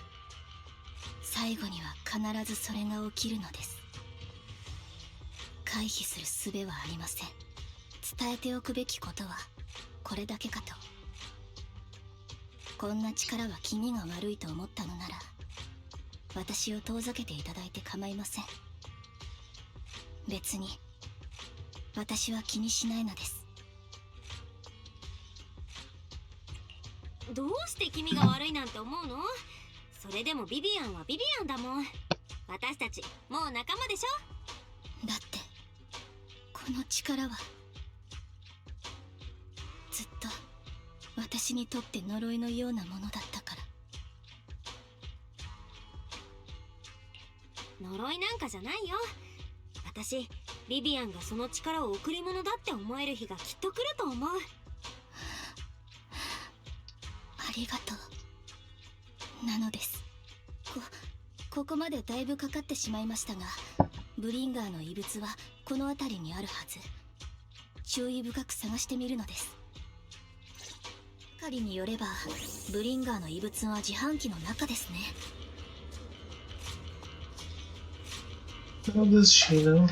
最後には必ずそれが起きるのです。回避する術はありません。伝えておくべきことはこれだけかと。こんな力は気味が悪いと思ったのなら私を遠ざけていただいて構いません。別に私は気にしないのです。どうして気味が悪いなんて思うの？それでもビビアンはビビアンだもん。私たちもう仲間でしょ。だってこの力はずっと私にとって呪いのようなものだったから。呪いなんかじゃないよ。私ビビアンがその力を贈り物だって思える日がきっと来ると思う。ありがとうなのです。ここまでだいぶかかってしまいましたが、ブリンガーの遺物はこの辺りにあるはず。注意深く探してみるのです。係によればブリンガーの遺物は自販機の中ですね。How does she know?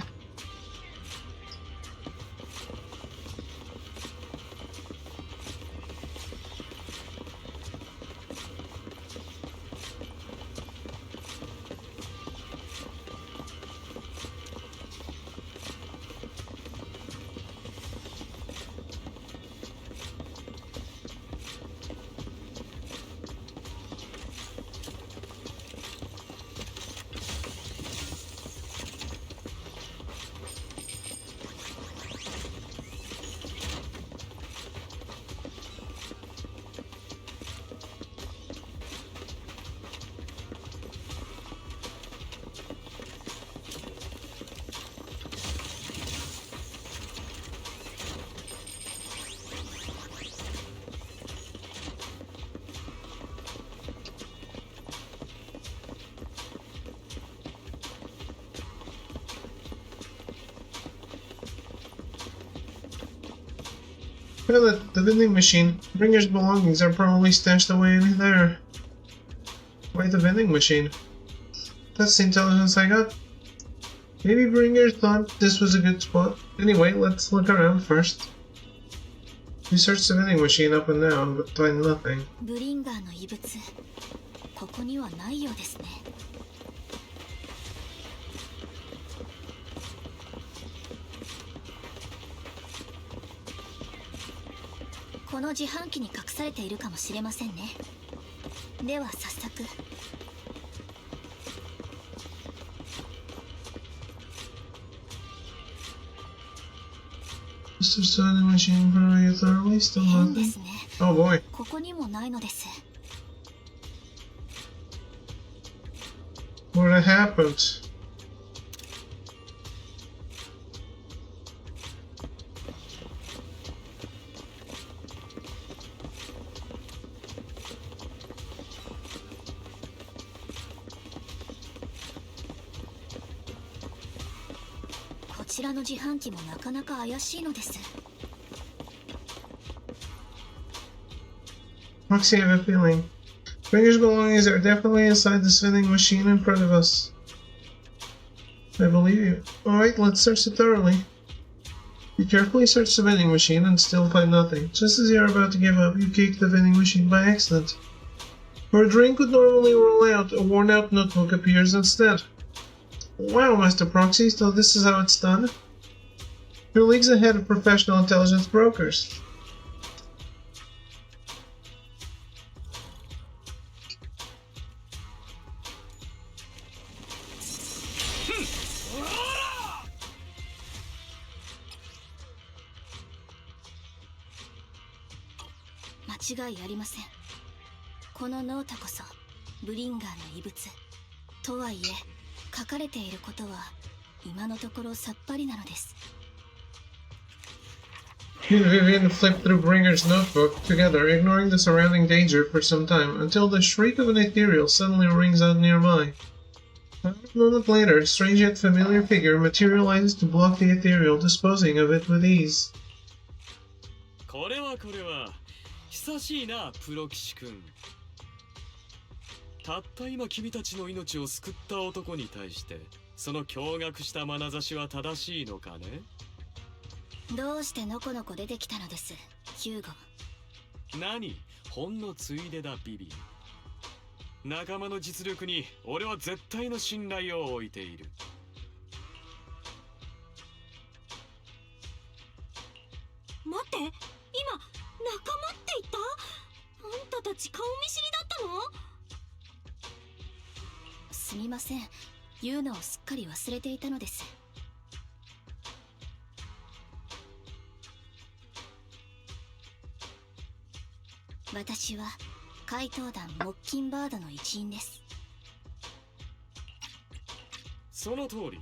The vending machine. Bringer's belongings are probably stashed away in there. Why the vending machine? That's the intelligence I got. Maybe Bringer thought this was a good spot. Anyway, let's look around first. We searched the vending machine up and down, but find nothing. ブリンガーの遺物、ここにはないようですね。この自販機に隠されているかもしれませんね。では早速。Mr. Sewing machine for you thoroughly, still 変で nothing? すね。 Oh boy. ここにもないのです。 What happened? こちらの自販機もなかなか怪しいのです。 Roxy, I have a feeling. Bringer's belongings are definitely inside this vending machine in front of us. I believe you. Alright, let's search it thoroughly. You carefully search the vending machine and still find nothing. Just as you're about to give up, you kick the vending machine by accident. Where a drink would normally roll out, a worn-out notebook appears instead. Wow, Master Proxy, so this is how it's done? You're leagues ahead of professional intelligence brokers. Hmm. 間違いありません。このノートこそブリンガーの遺物。とはいえ、書かれていることは今のところさっぱりなのです。 You and Vivian flip through Bringer's notebook together, ignoring the surrounding danger for some time, until the shriek of an ethereal suddenly rings out nearby. A moment later, a strange yet familiar figure materializes to block the ethereal, disposing of it with ease. これは久しいな、プロ騎士君。たった今君たちの命を救った男に対してその驚愕した眼差しは正しいのかね。どうしてのこのこ出てきたのです、ヒューゴ。何、ほんのついでだ、ビビ。仲間の実力に俺は絶対の信頼を置いている。待って、今仲間って言った？あんたたち顔見知りだったの？すみません、言うのをすっかり忘れていたのです。私は怪盗団モッキンバードの一員です。その通り。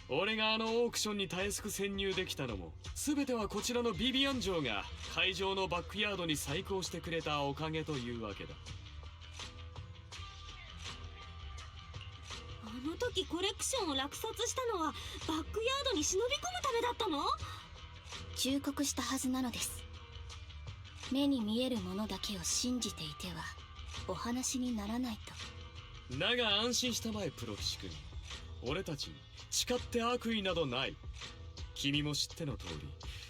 俺があのオークションにたやすく潜入できたのも全てはこちらのビビアン城が会場のバックヤードに細工してくれたおかげというわけだ。あの時コレクションを落札したのはバックヤードに忍び込むためだったの？忠告したはずなのです。目に見えるものだけを信じていてはお話にならないと。だが安心したまえ、プロ騎士君。俺たちに誓って悪意などない。君も知っての通り、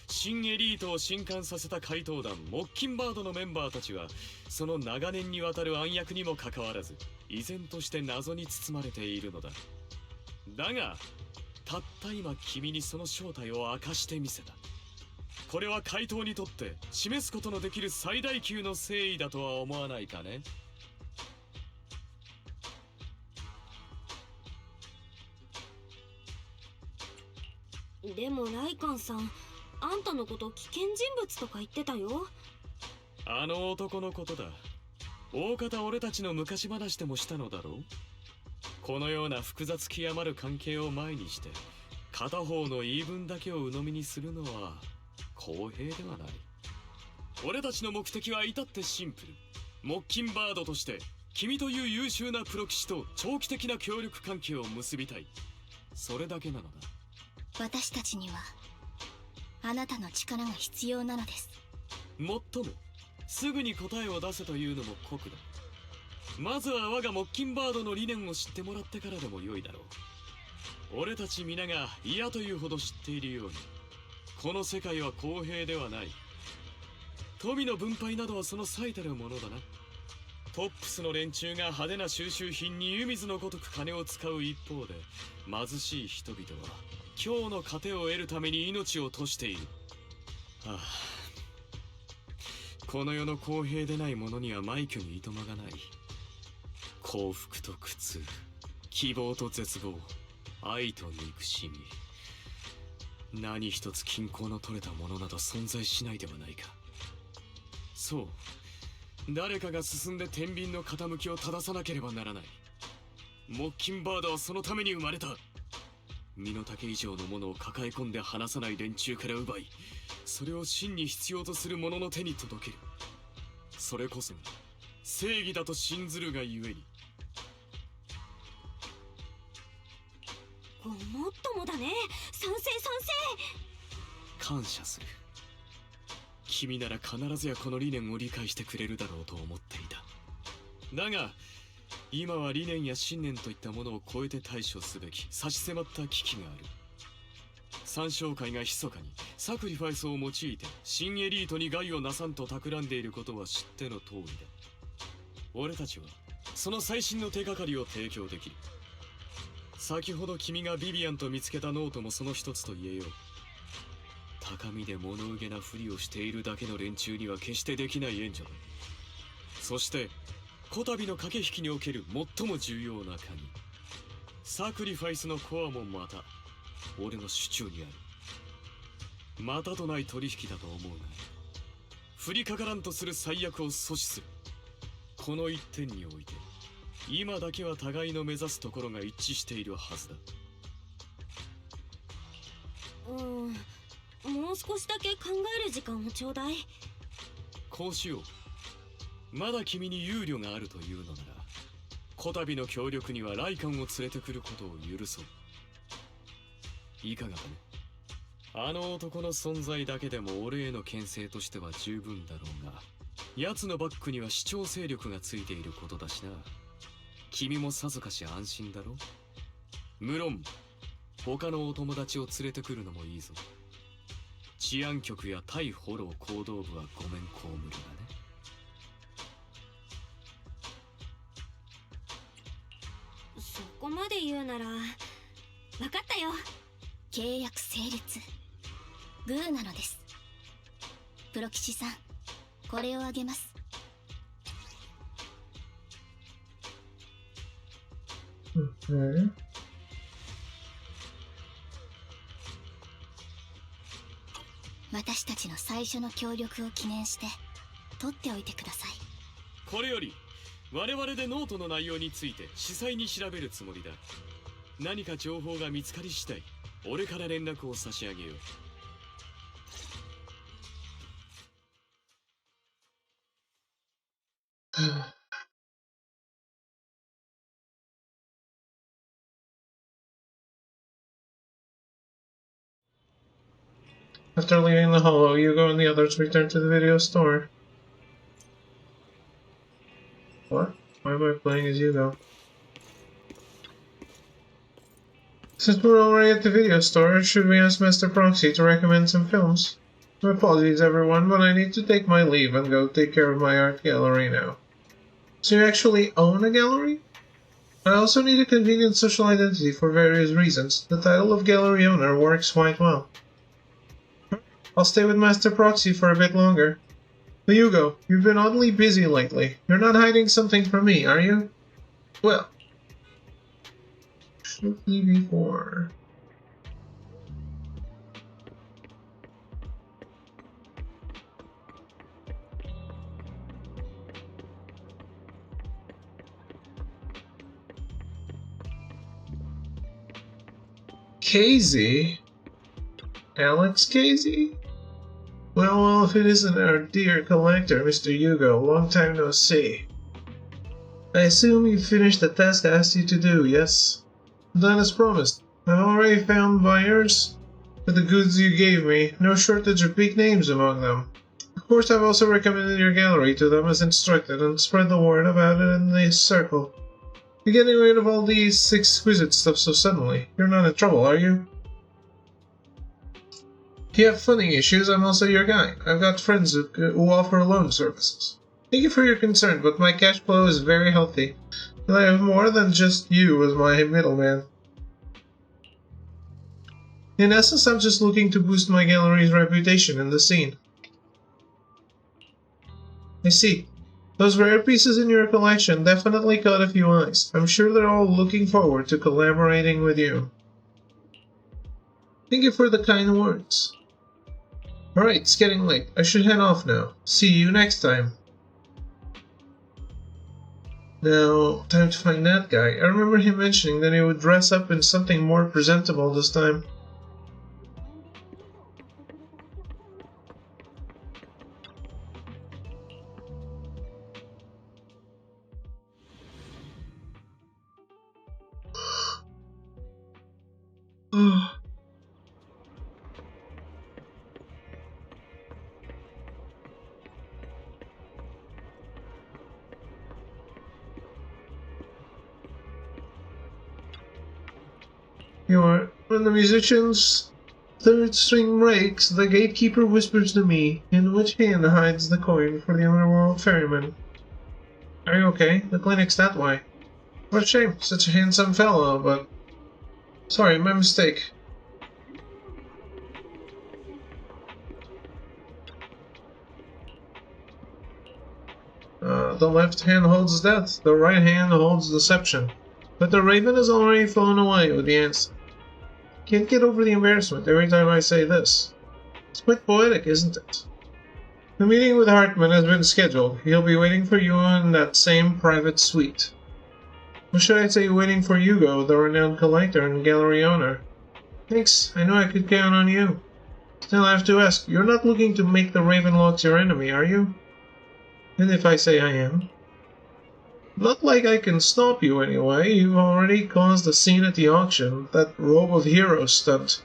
新エリートを震撼させた怪盗団モッキンバードのメンバーたちはその長年にわたる暗躍にもかかわらず依然として謎に包まれているのだ。だがたった今君にその正体を明かしてみせた。これは怪盗にとって示すことのできる最大級の誠意だとは思わないかね。でもライカンさん、あんたのこと危険人物とか言ってたよ。あの男のことだ。大方俺たちの昔話でもしたのだろう。このような複雑極まる関係を前にして片方の言い分だけを鵜呑みにするのは公平ではない。俺たちの目的は至ってシンプル。モッキンバードとして君という優秀なプロ騎士と長期的な協力関係を結びたい。それだけなのだ。私たちにはあなたの力が必要なのです。もっともすぐに答えを出せというのも酷だ。まずは我がモッキンバードの理念を知ってもらってからでも良いだろう。俺たち皆が嫌というほど知っているように、この世界は公平ではない。富の分配などはその最たるものだな。トップスの連中が派手な収集品に湯水のごとく金を使う一方で、貧しい人々は今日の糧を得るために命を賭している。はあ、この世の公平でないものには枚挙にいとまがない。幸福と苦痛、希望と絶望、愛と憎しみ、何一つ均衡の取れたものなど存在しないではないか。そう、誰かが進んで天秤の傾きを正さなければならない。モッキンバードはそのために生まれた。身の丈以上のものを抱え込んで離さない連中から奪い、それを真に必要とする者の手に届ける。それこそが正義だと信ずるがゆえに。ごもっともだね。賛成賛成。感謝する。君なら必ずやこの理念を理解してくれるだろうと思っていた。だが今は理念や信念といったものを超えて対処すべき差し迫った危機がある。三商会が密かにサクリファイスを用いて新エリートに害をなさんと企んでいることは知っての通りだ。俺たちはその最新の手がかりを提供できる。先ほど君がビビアンと見つけたノートもその一つと言えよう。高みで物憂げなふりをしているだけの連中には決してできない援助だ。そしてこたびの駆け引きにおける最も重要な鍵、サクリファイスのコアもまた俺の手中にある。またとない取引だと思うが、降りかからんとする最悪を阻止する。この一点において今だけは互いの目指すところが一致しているはずだ。もう少しだけ考える時間をちょうだい。こうしよう。まだ君に憂慮があるというのなら、こたびの協力にはライカンを連れてくることを許そう。いかがかね。あの男の存在だけでも俺への牽制としては十分だろうが、奴のバックには主張勢力がついていることだしな。君もさぞかし安心だろう。無論他のお友達を連れてくるのもいいぞ。治安局や対フォロー行動部はごめん被るがね。そこまで言うなら分かったよ。契約成立。グーなのです。プロ騎士さん、これをあげます。私たちの最初の協力を記念して取っておいてください。これより我々でノートの内容について詳細に調べるつもりだ。何か情報が見つかり次第俺から連絡を差し上げよう。After leaving the hollow, Yugo and the others return to the video store. What? Why am I playing as Yugo? Since we're already at the video store, should we ask Master Proxy to recommend some films? My apologies everyone, but I need to take my leave and go take care of my art gallery now. So you actually own a gallery? I also need a convenient social identity for various reasons. The title of gallery owner works quite well. I'll stay with Master Proxy for a bit longer. But Yugo, you've been oddly busy lately. You're not hiding something from me, are you? Well... TV4... KZ? Alex KZ? Well, if it isn't our dear collector, Mr. Yugo, long time no see. I assume you finished the task I asked you to do, yes? Done as promised. I've already found buyers for the goods you gave me, no shortage of big names among them. Of course, I've also recommended your gallery to them as instructed and spread the word about it in the circle. You're getting rid of all these exquisite stuff so suddenly. You're not in trouble, are you? If you have funding issues, I'm also your guy. I've got friends who offer loan services. Thank you for your concern, but my cash flow is very healthy, and I have more than just you as my middleman. In essence, I'm just looking to boost my gallery's reputation in the scene. I see. Those rare pieces in your collection definitely caught a few eyes. I'm sure they're all looking forward to collaborating with you. Thank you for the kind words. Alright, it's getting late. I should head off now. See you next time. Now, time to find that guy. I remember him mentioning that he would dress up in something more presentable this time. When the musician's third string breaks, the gatekeeper whispers to me, in which hand hides the coin for the underworld ferryman. Are you okay? The clinic's that way. What a shame, such a handsome fellow, but... Sorry, my mistake. The left hand holds death, the right hand holds deception. But the raven has already flown away with the answer. Can't get over the embarrassment every time I say this. It's quite poetic, isn't it? The meeting with Hartman has been scheduled. He'll be waiting for you in that same private suite. Or should I say waiting for Hugo, the renowned collector and gallery owner? Thanks, I knew I could count on you. Still, I have to ask, you're not looking to make the Ravenlocks your enemy, are you? And if I say I am? Not like I can stop you anyway. You've already caused a scene at the auction, that Robe of Heroes stunt.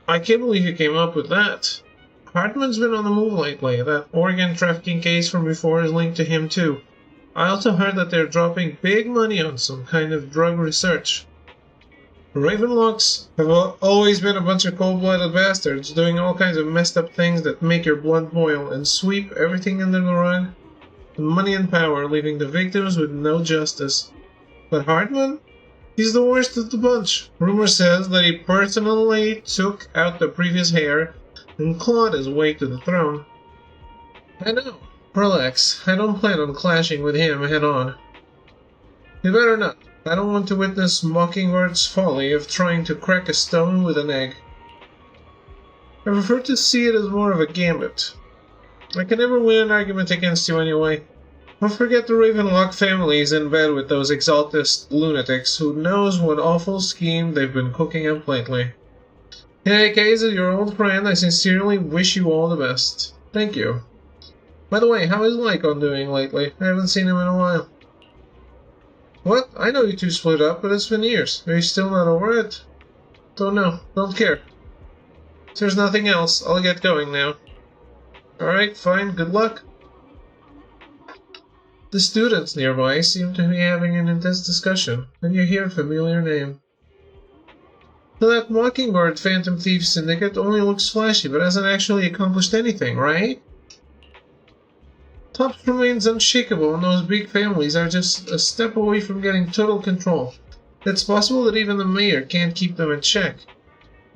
I can't believe you came up with that. Hartman's been on the move lately. That organ trafficking case from before is linked to him too. I also heard that they're dropping big money on some kind of drug research. Ravenlocks have always been a bunch of cold-blooded bastards doing all kinds of messed up things that make your blood boil and sweep everything under the rug. Money and power, leaving the victims with no justice. But Hartman? He's the worst of the bunch. Rumor says that he personally took out the previous heir and clawed his way to the throne. I know. Relax. I don't plan on clashing with him head-on. You better not. I don't want to witness Mockingbird's folly of trying to crack a stone with an egg. I prefer to see it as more of a gambit. I can never win an argument against you anyway. Don't forget the Ravenlock family is in bed with those exaltist lunatics who knows what awful scheme they've been cooking up lately. In any case, as your old friend, I sincerely wish you all the best. Thank you. By the way, how is Lycon doing lately? I haven't seen him in a while. What? I know you two split up, but it's been years. Are you still not over it? Don't know. Don't care. If there's nothing else, I'll get going now. Alright, fine, good luck. The students nearby seem to be having an intense discussion, and you hear a familiar name. So that Mockingbird Phantom Thief Syndicate only looks flashy, but hasn't actually accomplished anything, right? Tops remains unshakable, and those big families are just a step away from getting total control. It's possible that even the mayor can't keep them in check.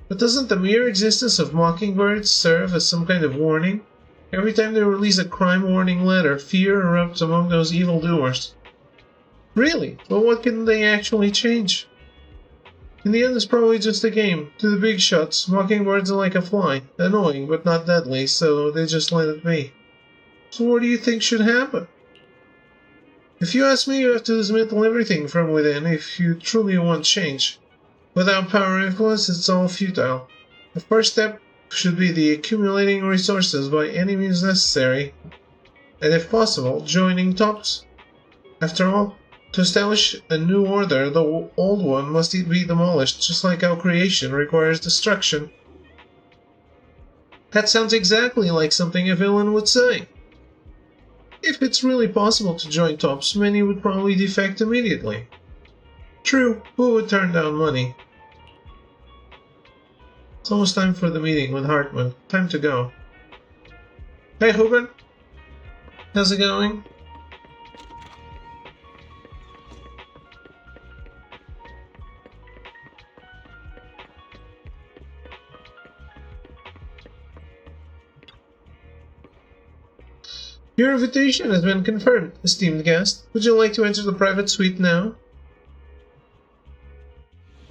But doesn't the mere existence of Mockingbirds serve as some kind of warning? Every time they release a crime warning letter, fear erupts among those evildoers. Really? But what can they actually change? In the end, it's probably just a game. To the big shots, Mockingbirds are like a fly. Annoying, but not deadly, so they just let it be. So what do you think should happen? If you ask me, you have to dismantle everything from within if you truly want change. Without power influence, it's all futile. The first step should be the accumulating resources by any means necessary, and if possible, joining tops. After all, to establish a new order, the old one must be demolished, just like how creation requires destruction. That sounds exactly like something a villain would say. If it's really possible to join TOPS, many would probably defect immediately. True, who would turn down money? It's almost time for the meeting with Hartman. Time to go. Hey, Ruben. How's it going? Your invitation has been confirmed, esteemed guest. Would you like to enter the private suite now?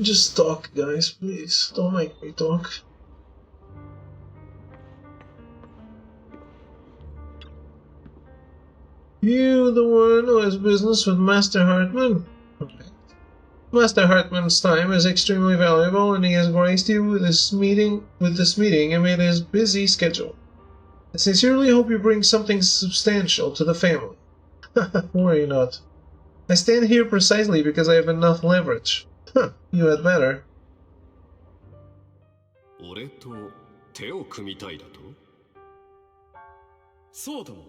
Just talk, guys, please. Don't make me talk. You the one who has business with Master Hartman? Correct. Master Hartman's time is extremely valuable, and he has graced you with this meeting amid his busy schedule. I sincerely hope you bring something substantial to the family. Worry not. I stand here precisely because I have enough leverage. You had better. 俺と手を組みたいだと？そうとも。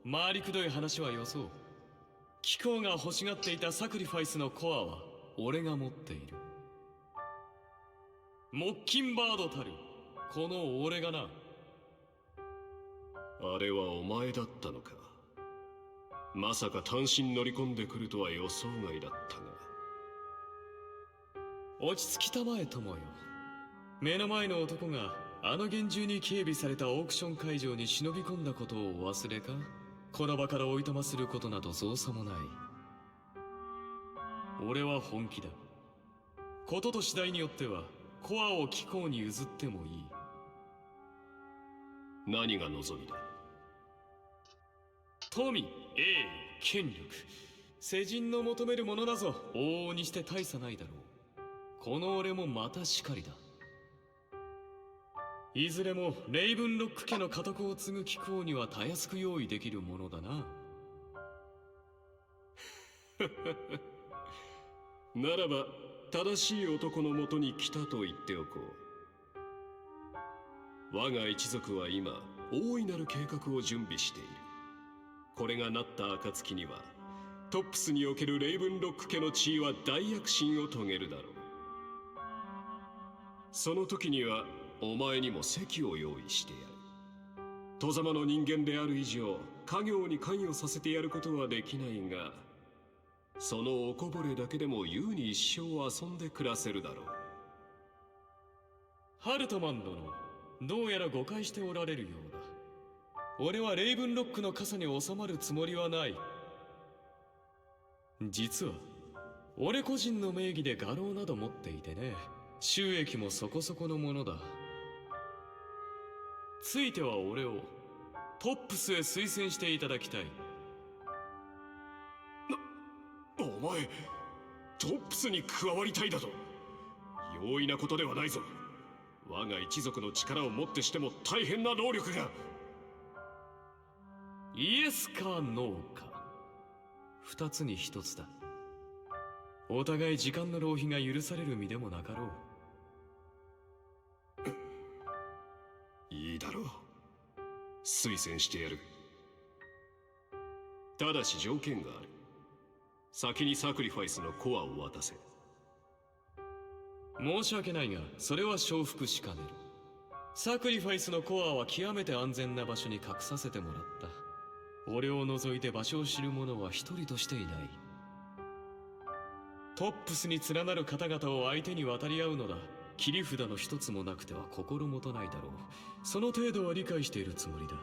回りくどい話はよそう。貴公が欲しがっていたサクリファイスのコアは俺が持っている。モッキンバードたるこの俺がな。あれはお前だったのか。まさか単身乗り込んでくるとは予想外だったが。落ち着きたまえ友よ。目の前の男があの厳重に警備されたオークション会場に忍び込んだことをお忘れか？この場からおいとますることなど造作もない。俺は本気だ。ことと次第によってはコアを貴公に譲ってもいい。何が望みだ？富、栄誉、権力、世人の求めるものだぞ。往々にして大差ないだろう。この俺もまたしかりだ。いずれもレイブンロック家の家督を継ぐ貴公にはたやすく用意できるものだな。ならば正しい男のもとに来たと言っておこう。我が一族は今大いなる計画を準備している。これがなった暁にはトップスにおけるレイブンロック家の地位は大躍進を遂げるだろう。その時にはお前にも席を用意してやる。外様の人間である以上家業に関与させてやることはできないが、そのおこぼれだけでも優に一生遊んで暮らせるだろう。ハルトマン殿、どうやら誤解しておられるようだ。俺はレイブンロックの傘に収まるつもりはない。実は俺個人の名義で画廊など持っていてね、収益もそこそこのものだ。ついては俺をトップスへ推薦していただきたい。お前トップスに加わりたいだと？容易なことではないぞ。我が一族の力をもってしても大変な能力が。イエスかノーか、二つに一つだ。お互い時間の浪費が許される身でもなかろう。いいだろう、推薦してやる。ただし条件がある。先にサクリファイスのコアを渡せ。申し訳ないが、それは承服しかねる。サクリファイスのコアは極めて安全な場所に隠させてもらった。俺を除いて場所を知る者は一人としていない。トップスに連なる方々を相手に渡り合うのだ。切り札の一つもなくては心もとないだろう。その程度は理解しているつもりだ。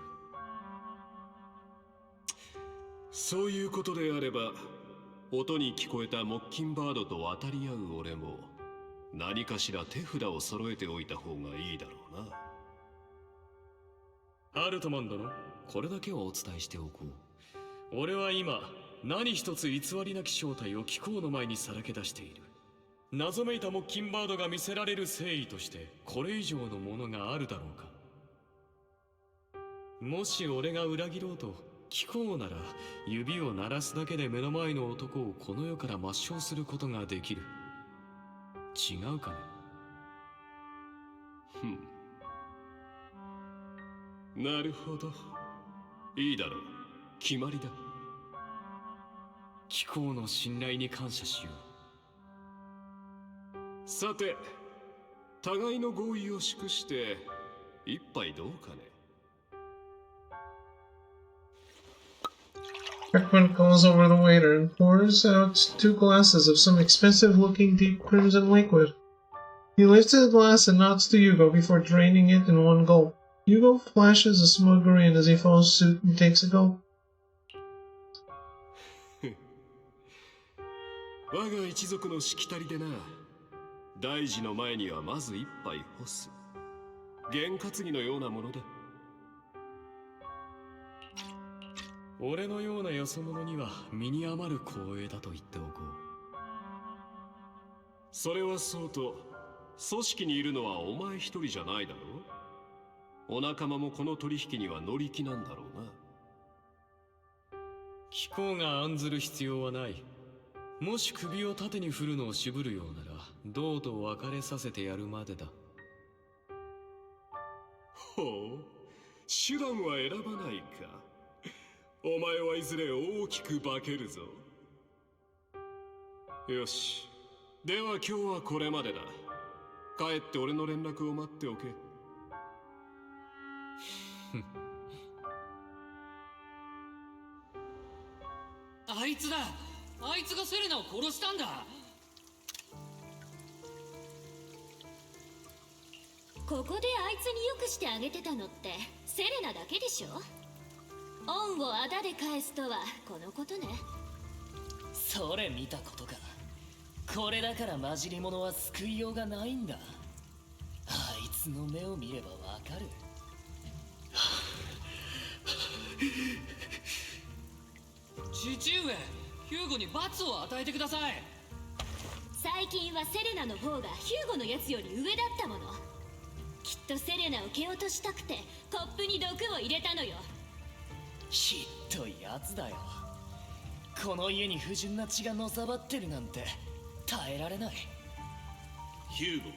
そういうことであれば、音に聞こえたモッキンバードと渡り合う俺も何かしら手札を揃えておいた方がいいだろうな。アルトマン殿、これだけはお伝えしておこう。俺は今何一つ偽りなき正体を貴公の前にさらけ出している。謎めいたモッキンバードが見せられる誠意としてこれ以上のものがあるだろうか。もし俺が裏切ろうと貴公なら、指を鳴らすだけで目の前の男をこの世から抹消することができる。違うかね。なるほど。いいだろう。決まりだ。貴公の信頼に感謝しよう。さて、互いの合意を祝して一杯どうかね。Beckman calls over the waiter and pours out 2 glasses of some expensive-looking deep crimson liquid. He lifts his glass and nods to Hugo before draining it in one gulp. Hugo flashes a smug grin as he follows suit and takes a gulp. 我が一族のしきたりでな。大事の前にはまず一杯干す。験担ぎのようなものだ。俺のようなよそ者には身に余る光栄だと言っておこう。それはそうと、組織にいるのはお前一人じゃないだろう。お仲間もこの取引には乗り気なんだろうな。貴公が案ずる必要はない。もし首を縦に振るのを渋るようなら、どうと別れさせてやるまでだ。ほう、手段は選ばないか。お前はいずれ大きく化けるぞ。よし、では今日はこれまでだ。帰って俺の連絡を待っておけ。あいつだ。あいつがセレナを殺したんだ。ここであいつによくしてあげてたのってセレナだけでしょ。恩をあだで返すとはこのことね。それ見たことか。これだから混じり者は救いようがないんだ。あいつの目を見ればわかる。父上、ヒューゴに罰を与えてください。最近はセレナの方がヒューゴのやつより上だったもの。きっとセレナを蹴落としたくてコップに毒を入れたのよ。ひっどいやつだよ。この家に不純な血がのさばってるなんて耐えられない。ヒュー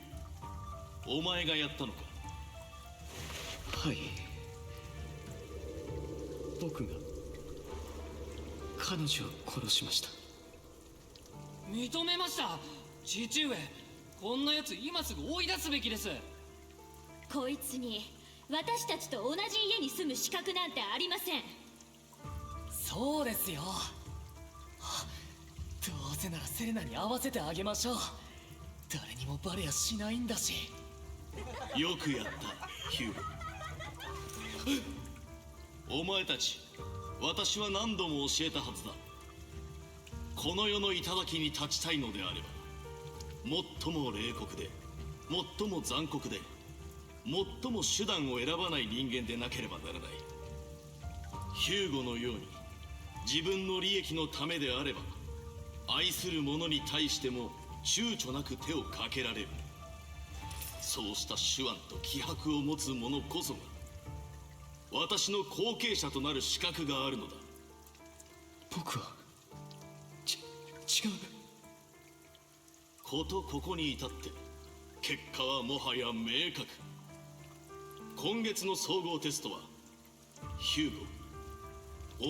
ゴ、お前がやったのか。はい、僕が彼女を殺しました。認めました。父上、こんなやつ今すぐ追い出すべきです。こいつに私たちと同じ家に住む資格なんてありません。そうですよ。どうせならセレナに会わせてあげましょう。誰にもバレやしないんだし。よくやった、ヒューゴ。お前たち、私は何度も教えたはずだ。この世の頂に立ちたいのであれば、最も冷酷で、最も残酷で、最も手段を選ばない人間でなければならない。ヒューゴのように自分の利益のためであれば、愛する者に対しても躊躇なく手をかけられる。そうした手腕と気迫を持つ者こそが私の後継者となる資格があるのだ。僕は違う。ことここに至って結果はもはや明確。今月の総合テストはヒューゴ、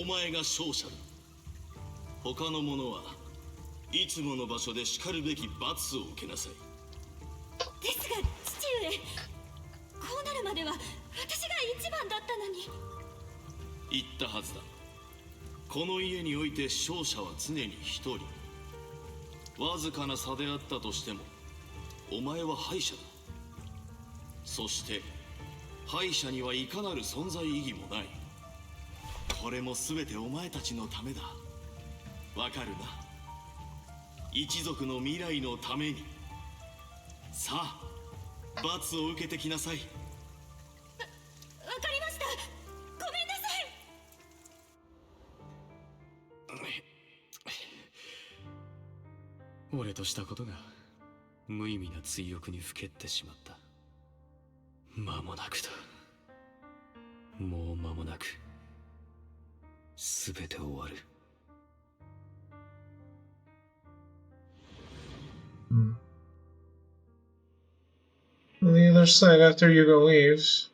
お前が勝者だ。他の者はいつもの場所でしかるべき罰を受けなさい。ですが父上、こうなるまでは私が一番だったのに。言ったはずだ。この家において勝者は常に一人。わずかな差であったとしてもお前は敗者だ。そして敗者にはいかなる存在意義もない。これも全てお前たちのためだ。わかるな。一族の未来のために。さあ、罰を受けてきなさい。わかりました。ごめんなさい。俺としたことが無意味な追憶にふけってしまった。間もなくだ。もう間もなく全て終わる。On the other side, after Hugo leaves,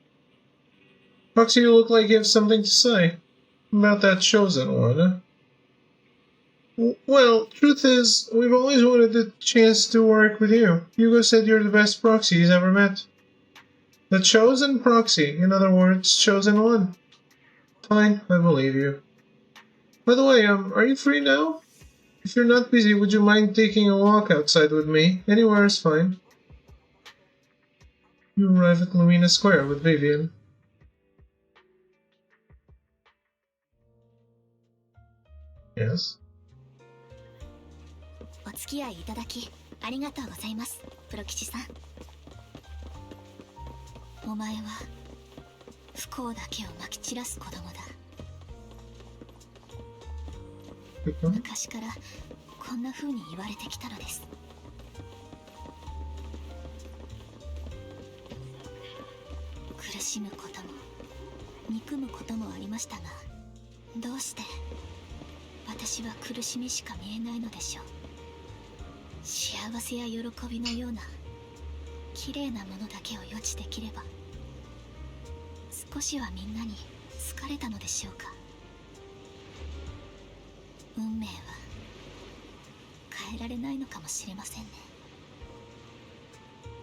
Proxy, you look like you have something to say about that chosen one, huh? Well, truth is, we've always wanted the chance to work with you. Hugo said you're the best proxy he's ever met. The chosen proxy, in other words, chosen one. Fine, I believe you. By the way, are you free now? If you're not busy, would you mind taking a walk outside with me? Anywhere is fine. You arrive at Lumina Square with Vivian. Yes? お付き合いいただきありがとうございます、プロ吉さん。お前は不幸だけをまき散らす子供だ。昔からこんな風に言われてきたのです。苦しむことも憎むこともありましたが、どうして私は苦しみしか見えないのでしょう。幸せや喜びのような綺麗なものだけを予知できれば、少しはみんなに好かれたのでしょうか。運命は変えられないのかもしれませんね。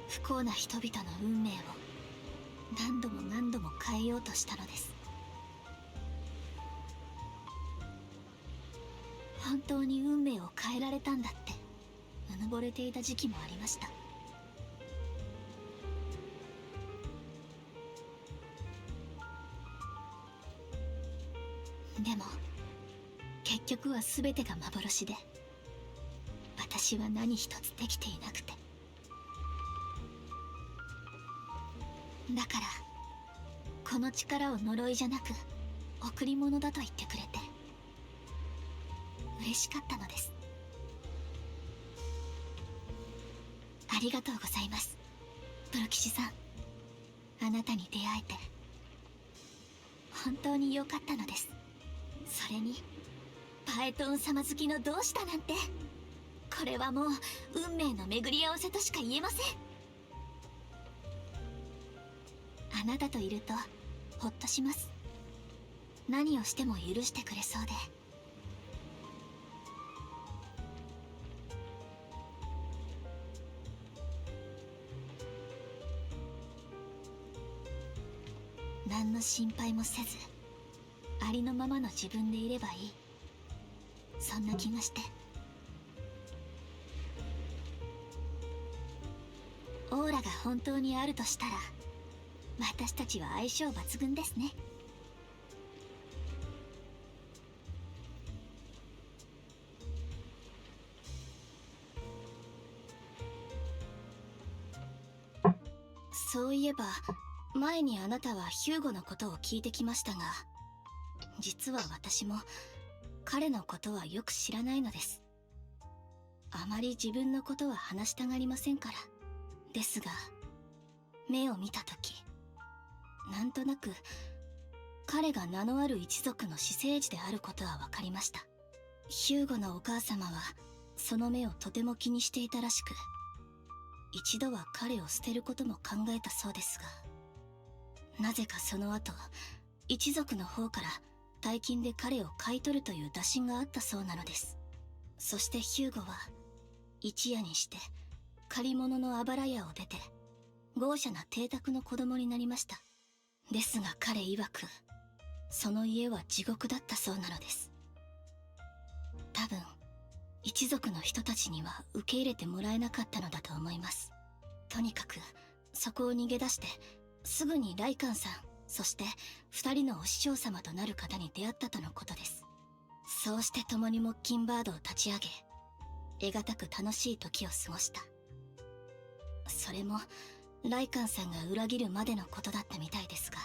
不幸な人々の運命を何度も何度も変えようとしたのです。本当に運命を変えられたんだってうぬぼれていた時期もありました。でも結局は全てが幻で、私は何一つできていなくて。だからこの力を呪いじゃなく贈り物だと言ってくれて嬉しかったのです。ありがとうございます、プロ騎士さん。あなたに出会えて本当に良かったのです。それにパエトーン様好きの同志だなんて、これはもう運命の巡り合わせとしか言えません。あなたといるとほっとします。何をしても許してくれそうで。何の心配もせずありのままの自分でいればいい、そんな気がして。オーラが本当にあるとしたら私たちは相性抜群ですね。そういえば前にあなたはヒューゴのことを聞いてきましたが、実は私も彼のことはよく知らないのです。あまり自分のことは話したがりませんから。ですが目を見たとき、なんとなく彼が名のある一族の私生児であることは分かりました。ヒューゴのお母様はその目をとても気にしていたらしく、一度は彼を捨てることも考えたそうですが、なぜかその後一族の方から大金で彼を買い取るという打診があったそうなのです。そしてヒューゴは一夜にして借り物のあばら屋を出て豪奢な邸宅の子供になりました。ですが彼曰くその家は地獄だったそうなのです。多分一族の人たちには受け入れてもらえなかったのだと思います。とにかくそこを逃げ出してすぐにライカンさん、そして2人のお師匠様となる方に出会ったとのことです。そうして共にモッキンバードを立ち上げ、得難く楽しい時を過ごした。それもライカンさんが裏切るまでのことだったみたいですが。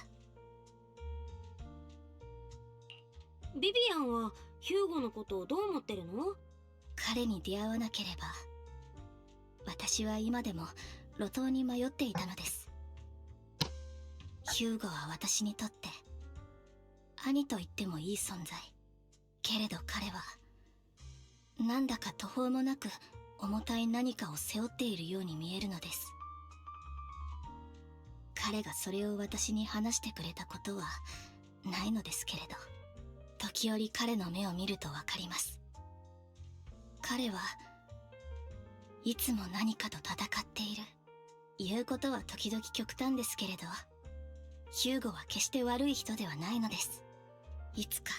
ビビアンはヒューゴのことをどう思ってるの？彼に出会わなければ私は今でも路頭に迷っていたのです。ヒューゴは私にとって兄と言ってもいい存在。けれど彼はなんだか途方もなく重たい何かを背負っているように見えるのです。彼がそれを私に話してくれたことはないのですけれど、時折彼の目を見るとわかります。彼はいつも何かと戦っている。言うことは時々極端ですけれど、ヒューゴは決して悪い人ではないのです。いつか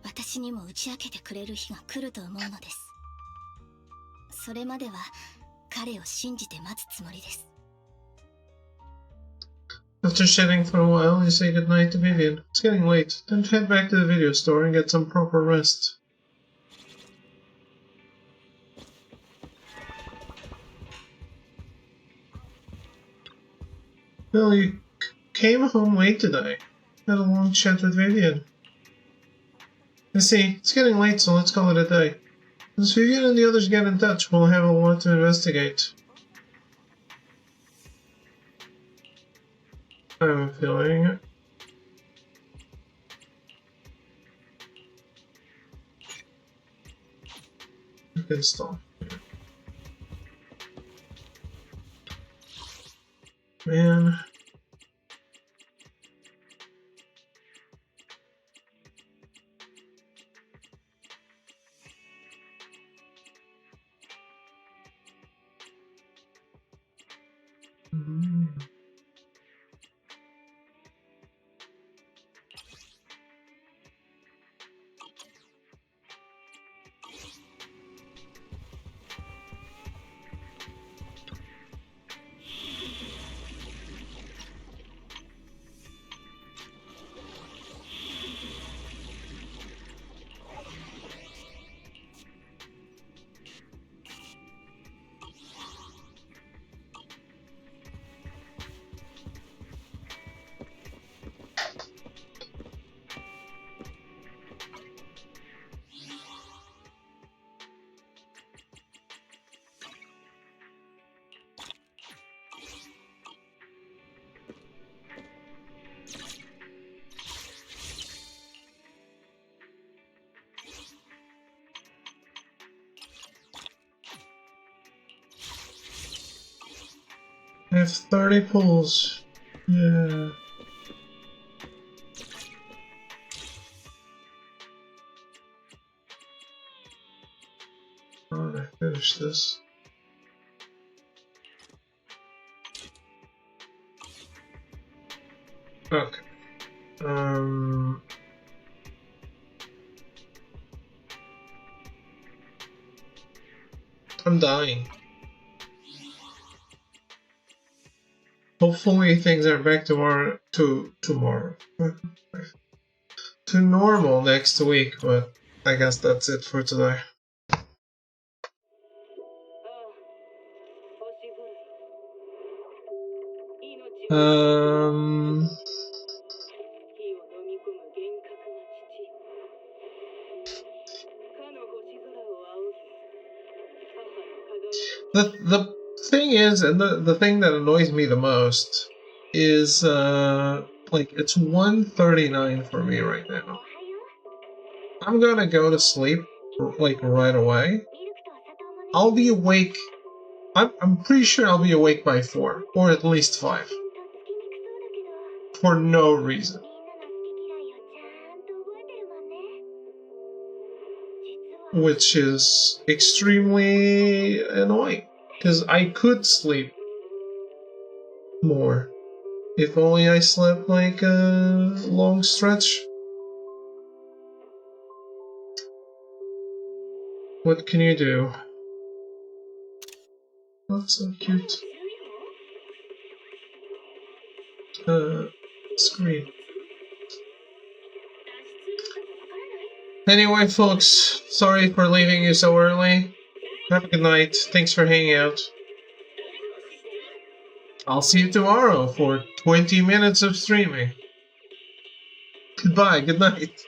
私にも打ち明けてくれる日が来ると思うのです。それまでは彼を信じて待つつもりです。 After chatting for a while, you say goodnight to Vivian. It's getting late. Then head back to the video store and get some proper rest. Well, you came home late today. Had a long chat with Vivian. I see. It's getting late, so let's call it a day. As Vivian and the others get in touch, we'll have a lot to investigate. I have a feeling. You can stop. Man. I have 30 pulls. Yeah. Alright, finish this. Okay. I'm dying. Hopefully things are back tomorrow to normal next week, but I guess that's it for today. The thing is, and the thing that annoys me the most is like it's 1:39 for me right now. I'm gonna go to sleep like right away. I'll be awake. I'm pretty sure I'll be awake by 4 or at least 5 for no reason, which is extremely annoying because I could sleep more if only I slept like a long stretch. What can you do? That's so cute. Screen. Anyway, folks, sorry for leaving you so early. Have a good night. Thanks for hanging out. I'll see you tomorrow for 20 minutes of streaming. Goodbye, good night.